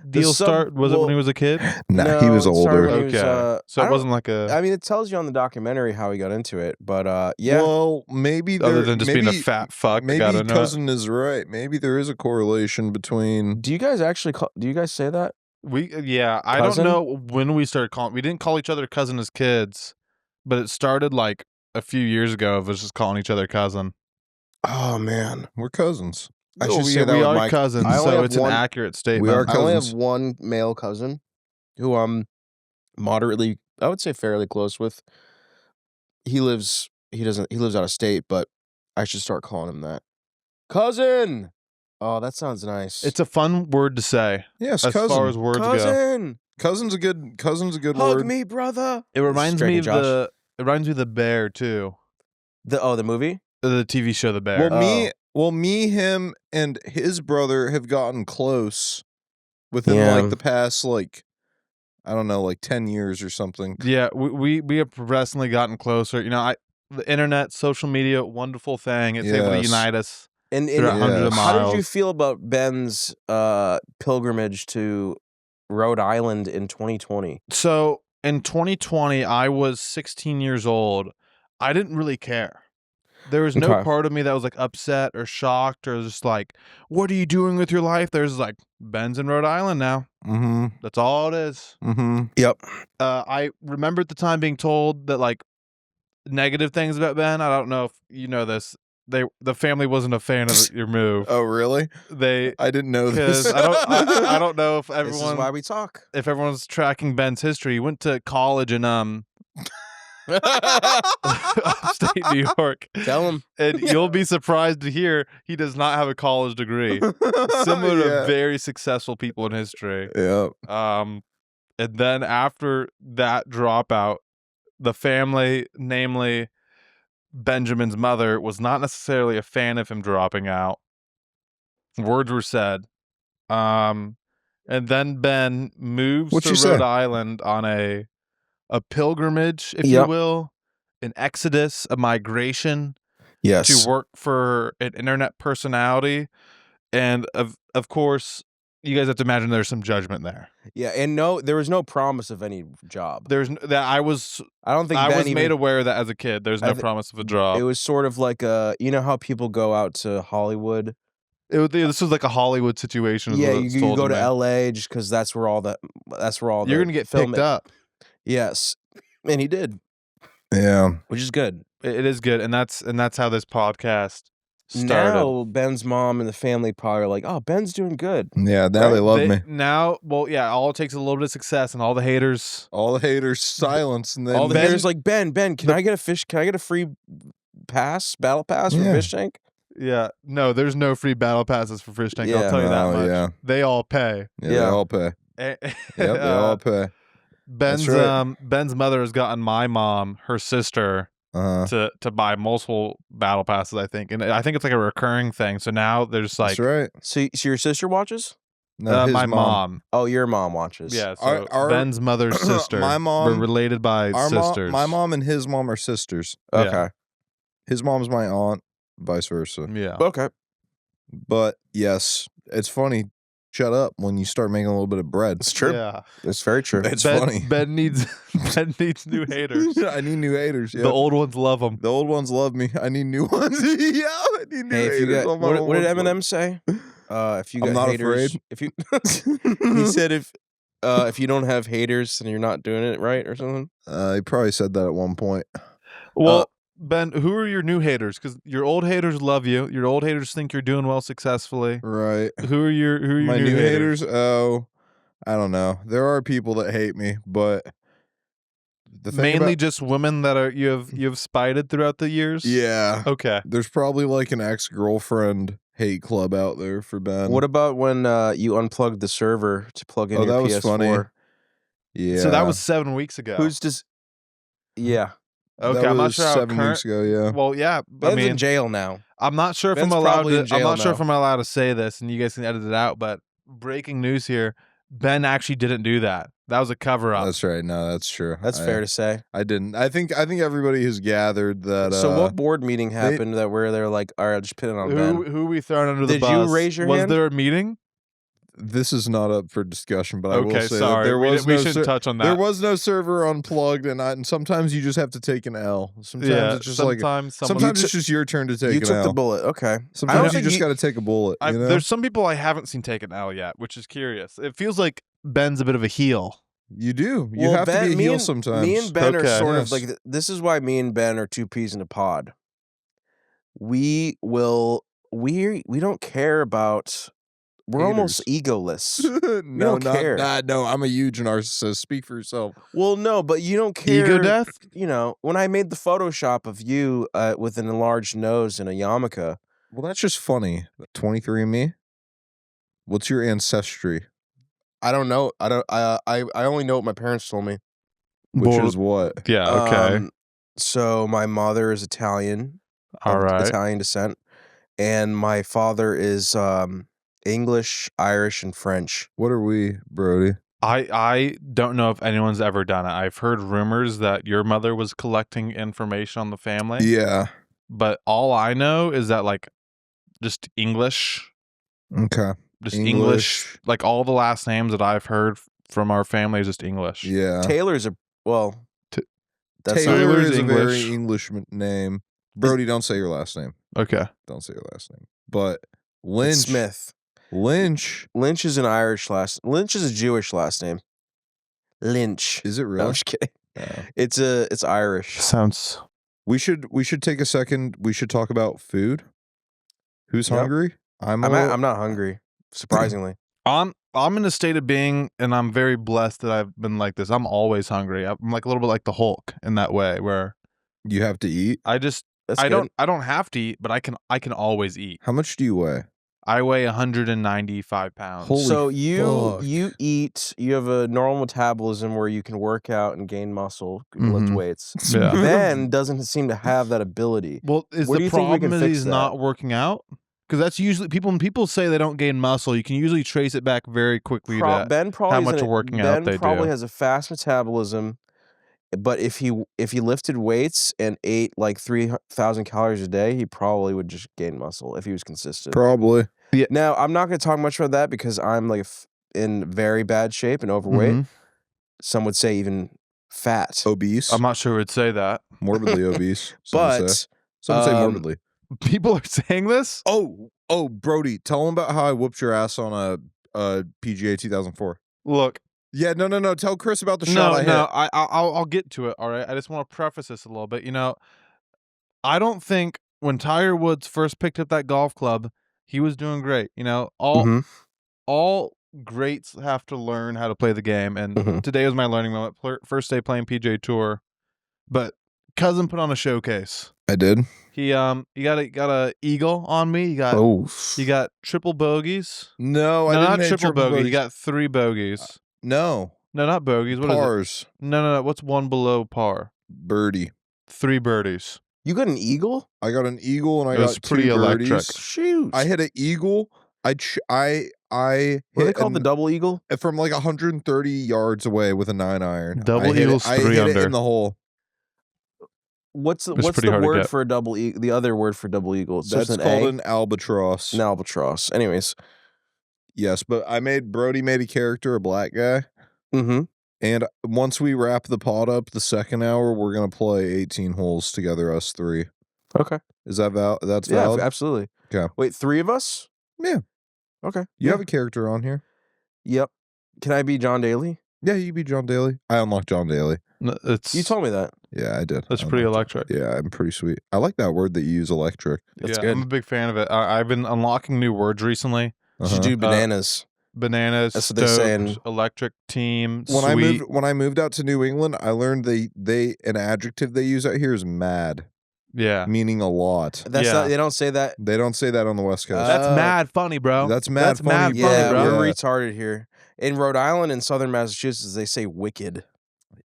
S3: deal
S2: sub-
S3: start? Was it when he was a kid?
S4: Nah, he was
S2: it started
S4: older.
S2: when he was,
S3: Okay, so
S2: I
S3: it
S2: don't-
S3: wasn't like a.
S2: I mean, it tells you on the documentary how he got into it, but yeah.
S4: Well, maybe
S3: Other than just being a fat fuck,
S4: Maybe
S3: got into it.
S4: cousin is right. Maybe there is a correlation between.
S2: Do you guys actually do you guys say that?
S3: I
S2: Cousin?
S3: don't know when we started calling. We didn't call each other cousin as kids, but it started like a few years ago of us just calling each other cousin.
S2: Oh man,
S4: We're cousins.
S2: I
S3: No,
S2: should
S3: we
S2: say that
S3: we
S2: with
S3: are
S2: my
S3: cousins,
S2: I only
S3: so
S2: have
S3: it's
S2: one-
S3: an accurate statement.
S4: We are
S2: I only have
S4: cousins.
S2: one male cousin who I'm moderately, I would say fairly close with. He lives out of state, but I should start calling him that. Cousin. Oh, that sounds nice.
S3: It's a fun word to say
S4: Yes,
S3: as
S4: cousin.
S3: far as words go.
S2: cousin.
S4: Cousin's a good
S2: Hug
S4: word.
S2: me, brother.
S3: It reminds
S2: Drake
S3: me
S2: and
S3: of
S2: Josh.
S3: it reminds me of the Bear too.
S2: The movie?
S3: The TV show The Bear.
S4: Me, him, and his brother have gotten close within
S2: Yeah.
S4: like the past I don't know, like 10 years or something.
S3: Yeah, we have progressively gotten closer. You know, the internet, social media, wonderful thing. It's able to
S4: Yes.
S3: unite us
S2: And
S3: through hundreds of
S2: how
S3: miles.
S2: did you feel about Ben's pilgrimage to Rhode Island in 2020?
S3: So in 2020, I was 16 years old. I didn't really care. There was no
S2: Okay.
S3: part of me that was like upset or shocked or just like, what are you doing with your life? There's like, Ben's in Rhode Island now.
S4: Mm-hmm.
S3: That's all it is.
S4: Mm-hmm.
S2: Yep.
S3: I remember at the time being told that like negative things about Ben. I don't know if you know this. The family wasn't a fan of your move.
S4: Oh, really?
S3: They
S4: I didn't know this.
S3: because I don't know if
S2: This is why
S3: everyone
S2: we talk.
S3: if everyone's tracking Ben's history. He went to college in upstate New York.
S2: Tell him.
S3: And you'll be surprised to hear he does not have a college degree. Similar to very successful people in history.
S4: Yeah.
S3: And then after that dropout, the family, namely Benjamin's mother, was not necessarily a fan of him dropping out. Words were said. And then Ben moves
S4: What'd
S3: to
S4: she
S3: Rhode
S4: say?
S3: Island on a pilgrimage, if
S2: Yep.
S3: you will, an exodus, a migration
S2: Yes.
S3: to work for an internet personality. And of course, you guys have to imagine there's some judgment there.
S2: Yeah, and there was no promise of any job.
S3: There's that I was
S2: I don't think Ben
S3: was
S2: even,
S3: made aware of that as a kid. There's no promise of a job.
S2: It was sort of like you know how people go out to Hollywood.
S3: This was like a Hollywood situation. Is
S2: Yeah,
S3: what it's
S2: you
S3: told
S2: go to
S3: me.
S2: LA just because that's where all
S3: You're gonna get picked up.
S2: Yes, and he did,
S4: Yeah.
S2: which is good.
S3: It is good, and that's how this podcast started.
S2: Now Ben's mom and the family probably are like, "Oh, Ben's doing good."
S4: Yeah, now they love me.
S3: Now, well, yeah, all it takes is a little bit of success, and all the haters.
S4: All the haters silence, and then
S2: All the
S3: Ben-
S2: haters like, Ben, can I get a free battle pass from
S4: Yeah.
S2: Fish Tank?
S3: Yeah, no, there's no free battle passes for Fish Tank.
S2: Yeah.
S3: I'll tell you that
S4: Oh,
S3: much.
S4: yeah.
S3: They all pay.
S4: Yeah, they
S2: Yeah.
S4: all pay.
S3: Yep,
S4: Yep, they all pay.
S3: Ben's
S4: right.
S3: Ben's mother has gotten my mom, her sister,
S4: Uh-huh.
S3: to buy multiple battle passes, I think, and I think it's like a recurring thing. So now there's like
S4: That's right.
S2: So your sister watches?
S4: No, his
S3: my mom.
S2: Oh, your mom watches.
S3: Yeah, so
S4: Our-
S3: Ben's mother's sister.
S4: my mom-
S3: We're related by
S4: Our
S3: sisters.
S4: my mom and his mom are sisters.
S2: Okay.
S3: Yeah.
S4: His mom's my aunt, vice versa.
S3: Yeah.
S2: Okay.
S4: But yes, it's funny. Shut up when you start making a little bit of bread.
S2: It's true.
S3: Yeah.
S2: It's very true.
S4: It's
S3: Ben,
S4: funny.
S3: Ben needs Ben needs new haters.
S4: I need new haters. Yeah.
S3: The old ones love them.
S4: The old ones love me. I need new ones. Yeah, I need new
S2: Hey, if you
S4: haters.
S2: got
S4: All my
S2: what
S4: old
S2: did
S4: ones love
S2: Eminem say? If you got
S4: I'm not
S2: haters,
S4: afraid.
S2: if you he said if you don't have haters, then you're not doing it right or something.
S4: He probably said that at one point.
S3: Well, Ben, who are your new haters? Because your old haters love you. Your old haters think you're doing well successfully.
S4: Right.
S3: Who are your
S4: My
S3: new haters?
S4: Oh, I don't know. There are people that hate me, but the thing
S3: Mainly
S4: about-
S3: just women that are you've spited throughout the years.
S4: yeah.
S3: Okay.
S4: There's probably like an ex-girlfriend hate club out there for Ben.
S2: What about when you unplugged the server to plug in
S4: Oh,
S2: your
S4: that was
S2: PS4?
S4: funny. Yeah.
S3: So that was 7 weeks ago.
S2: Who's just? Yeah,
S3: okay?
S4: That
S3: I'm not
S4: was
S3: sure how
S4: 7
S3: current.
S4: weeks ago. Yeah.
S3: Well, yeah.
S2: Ben's
S3: I mean,
S2: in jail now.
S3: I'm not sure if
S2: Ben's
S3: I'm allowed
S2: probably
S3: to.
S2: in jail
S3: I'm not sure
S2: now.
S3: if I'm allowed to say this, and you guys can edit it out. But breaking news here: Ben actually didn't do that. That was a cover up.
S4: That's right. No, that's true.
S2: That's fair to say.
S4: I didn't. I think everybody has gathered that.
S2: So what board meeting happened where they're like, all right, just pin it on Ben?
S3: Who we thrown under the
S2: Did
S3: bus?
S2: you raise your hand?
S3: Was there a meeting?
S4: This is not up for discussion, but I will say
S3: sorry.
S4: that there was
S3: we
S4: no
S3: shouldn't touch on that.
S4: There was no server unplugged, and sometimes you just have to take an L. Sometimes it's just sometimes it's just your turn to take an L.
S2: You took the bullet. Okay.
S4: Sometimes you just got to take a bullet. You know?
S3: There's some people I haven't seen take an L yet, which is curious. It feels like Ben's a bit of a heel.
S4: You do. You have to be a heel sometimes.
S2: Me and Ben are sort of like, this is why me and Ben are two peas in a pod. We don't care about. We're almost egoless.
S4: No, I'm a huge narcissist. Speak for yourself.
S2: Well, no, but you don't care.
S3: Ego death?
S2: You know, when I made the Photoshop of you with an enlarged nose and a yarmulke.
S4: Well, that's just funny. 23andMe? What's your ancestry?
S2: I don't know. I only know what my parents told me.
S4: Which is what?
S3: Yeah, okay.
S2: So my mother is Italian.
S3: All right.
S2: Italian descent. And my father is English, Irish, and French.
S4: What are we, Brody?
S3: I don't know if anyone's ever done it. I've heard rumors that your mother was collecting information on the family.
S4: Yeah.
S3: But all I know is that, like, just English.
S4: Okay.
S3: Just English. Like, all the last names that I've heard from our family is just English.
S4: Yeah.
S2: Taylor's
S4: Taylor is a very English name. Brody, don't say your last name.
S3: Okay.
S4: Don't say your last name. But Lynch.
S2: It's Smith.
S4: Lynch
S2: is an Irish Lynch is a Jewish last name. Lynch.
S4: Is it really?
S2: No, I'm just kidding. It's Irish.
S3: Sounds.
S4: We should take a second. We should talk about food. Who's hungry?
S2: I'm not hungry, surprisingly.
S3: I'm in a state of being, and I'm very blessed that I've been like this. I'm always hungry. I'm like a little bit like the Hulk in that way, where
S4: you have to eat.
S3: I don't have to eat, but I can always eat.
S4: How much do you weigh?
S3: I weigh 195 pounds.
S4: Holy
S2: so
S4: fuck.
S2: you eat. You have a normal metabolism where you can work out and gain muscle, lift weights.
S3: Yeah.
S2: Ben doesn't seem to have that ability.
S3: Well, the problem is he's not working out? Because that's usually when people say they don't gain muscle, you can usually trace it back very quickly to how much working out they do.
S2: Ben probably has a fast metabolism, but if he lifted weights and ate like 3,000 calories a day, he probably would just gain muscle if he was consistent.
S4: Probably.
S2: Yeah. Now, I'm not going to talk much about that because I'm like in very bad shape and overweight. Some would say even fat.
S4: Obese.
S3: I'm not sure who'd say that.
S4: Morbidly obese.
S2: Some
S4: would say morbidly.
S3: People are saying this?
S4: Oh, Brody, tell them about how I whooped your ass on a PGA 2004.
S3: Look.
S4: Yeah, no. Tell Chris about the shot I hit.
S3: No, I'll get to it, all right? I just want to preface this a little bit. You know, I don't think when Tiger Woods first picked up that golf club, he was doing great. You know, all greats have to learn how to play the game, and today was my learning moment. First day playing PGA Tour, but cousin put on a showcase.
S4: I did.
S3: He got a eagle on me. You got triple bogeys.
S4: No, I didn't.
S3: Not triple bogey. You got 3 bogeys.
S4: No,
S3: not bogeys. What
S4: Pars.
S3: Is it? No. What's one below par?
S4: Birdie.
S3: 3 birdies.
S2: You got an eagle?
S4: I got an eagle, and I got 2
S3: pretty
S4: birdies.
S3: electric.
S2: Shoot!
S4: I hit an eagle. I
S2: what do they call the double eagle?
S4: From like 130 yards away with a 9-iron.
S3: Double eagle's 3 under.
S4: I hit it in the hole.
S2: What's the word for a double eagle? The other word for double eagle?
S4: That's called an albatross.
S2: An albatross. Anyways.
S4: Yes, but Brody made a character, a black guy. And once we wrap the pod up, the second hour, we're going to play 18 holes together, us 3.
S2: Okay.
S4: Is that that's valid?
S2: Yeah, absolutely.
S4: Okay.
S2: Wait, 3 of us?
S4: Yeah.
S2: Okay.
S4: You have a character on here?
S2: Yep. Can I be John Daly?
S4: Yeah, you be John Daly. I unlocked John Daly.
S2: You told me that.
S4: Yeah, I did.
S3: That's pretty electric.
S4: Yeah, I'm pretty sweet. I like that word that you use, electric.
S2: That's good.
S3: I'm a big fan of it. I've been unlocking new words recently.
S2: You should do bananas.
S3: Bananas.
S2: That's what they're saying.
S3: Electric team.
S4: When I moved out to New England, I learned an adjective they use out here is mad.
S3: Yeah.
S4: Meaning a lot.
S2: Not, they don't say that.
S4: They don't say that on the West Coast.
S3: That's mad funny, bro.
S4: That's mad funny,
S2: yeah,
S4: bro.
S2: We're retarded here. In Rhode Island and Southern Massachusetts, they say wicked.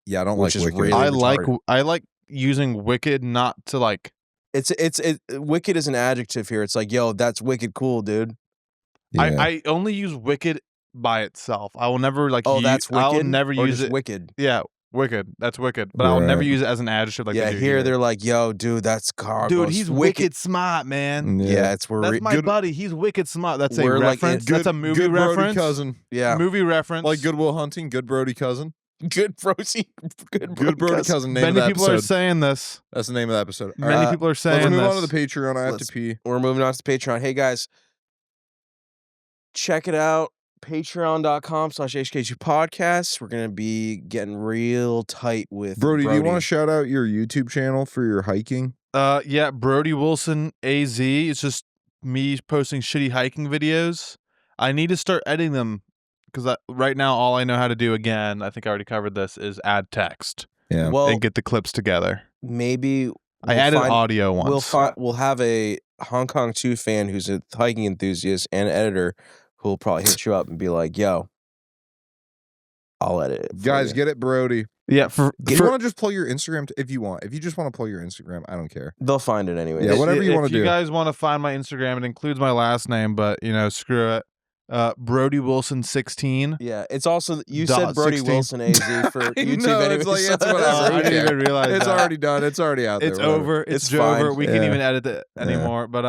S4: Yeah, I don't like wicked.
S2: Really
S3: I like using wicked not to like.
S2: It's wicked is an adjective here. It's like, yo, that's wicked cool, dude.
S4: Yeah.
S3: I only use wicked by itself. I will never like.
S2: That's Wicked.
S3: I'll never
S2: or
S3: use
S2: just
S3: it.
S2: Wicked.
S3: Yeah, Wicked. That's Wicked. But I'll never use it as an adjective. Like
S2: yeah,
S3: they do
S2: here they're like, yo, dude, that's
S3: dude, he's wicked smart, man.
S2: Yeah, it's
S3: that's my buddy. He's wicked smart. That's a
S2: we're like
S3: reference.
S4: Good,
S3: that's a movie
S4: good
S3: reference.
S4: Brody cousin.
S2: Yeah,
S3: movie reference.
S4: Like Good Will Hunting, Good Brody cousin.
S2: Good Brody
S4: cousin. Name
S3: Many
S4: of the
S3: people
S4: episode.
S3: are saying this.
S4: That's the name of the episode.
S3: Many people are saying
S4: Let's move
S3: this.
S4: on to the Patreon. I have to pee.
S2: We're moving on to the Patreon. Hey guys, check it out. Patreon.com/HK2 Podcasts. We're gonna be getting real tight with
S4: Brody. Do you want to shout out your YouTube channel for your hiking?
S3: Yeah, Brody Wilson AZ. It's just me posting shitty hiking videos. I need to start editing them because right now all I know how to do, again, I think I already covered this, is add text.
S4: Yeah.
S2: Well,
S3: and get the clips together.
S2: maybe
S3: I added audio once.
S2: We'll have a Hong Kong 2 fan who's a hiking enthusiast and editor who will probably hit you up and be like, yo, I'll edit it.
S4: Guys, get it, Brody.
S3: Yeah,
S4: If you want to just plug your Instagram, if you want. If you just want to plug your Instagram, I don't care.
S2: They'll find it anyway.
S4: Yeah, whatever you want to do.
S3: If you guys want to find my Instagram, it includes my last name, but screw it. Brody Wilson 16.
S2: Yeah, it's also you said Brody
S3: 16.
S2: Wilson AZ for YouTube.
S4: No,
S2: anyway,
S4: it's like
S2: so
S4: it's whatever.
S3: I didn't even realize
S4: It's
S3: that.
S4: already done. It's already out there.
S3: It's
S4: whatever.
S3: over. It's
S2: fine.
S3: over. We can't
S4: Yeah.
S3: even edit it anymore. But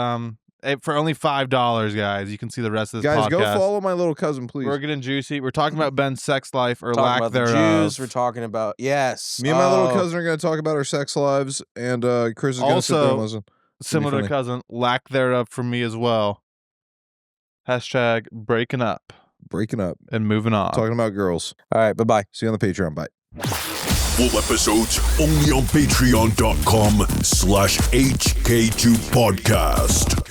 S3: for only $5, guys, you can see the rest of this
S4: Guys,
S3: podcast.
S4: go follow my little cousin, please.
S3: We're getting juicy. We're talking about Ben's sex life or
S2: talking
S3: lack
S2: about the
S3: thereof.
S2: Jews. We're talking about
S4: Me and my little cousin are going to talk about our sex lives, and Chris is going to sit there and
S3: Also,
S4: listen.
S3: Similar to
S4: funny.
S3: cousin, lack thereof for me as well. Hashtag breaking up
S4: Breaking up.
S3: and moving on.
S4: Talking about girls.
S2: All right, bye-bye.
S4: See you on the Patreon. Bye.
S1: Full episodes only on patreon.com/HK2 podcast.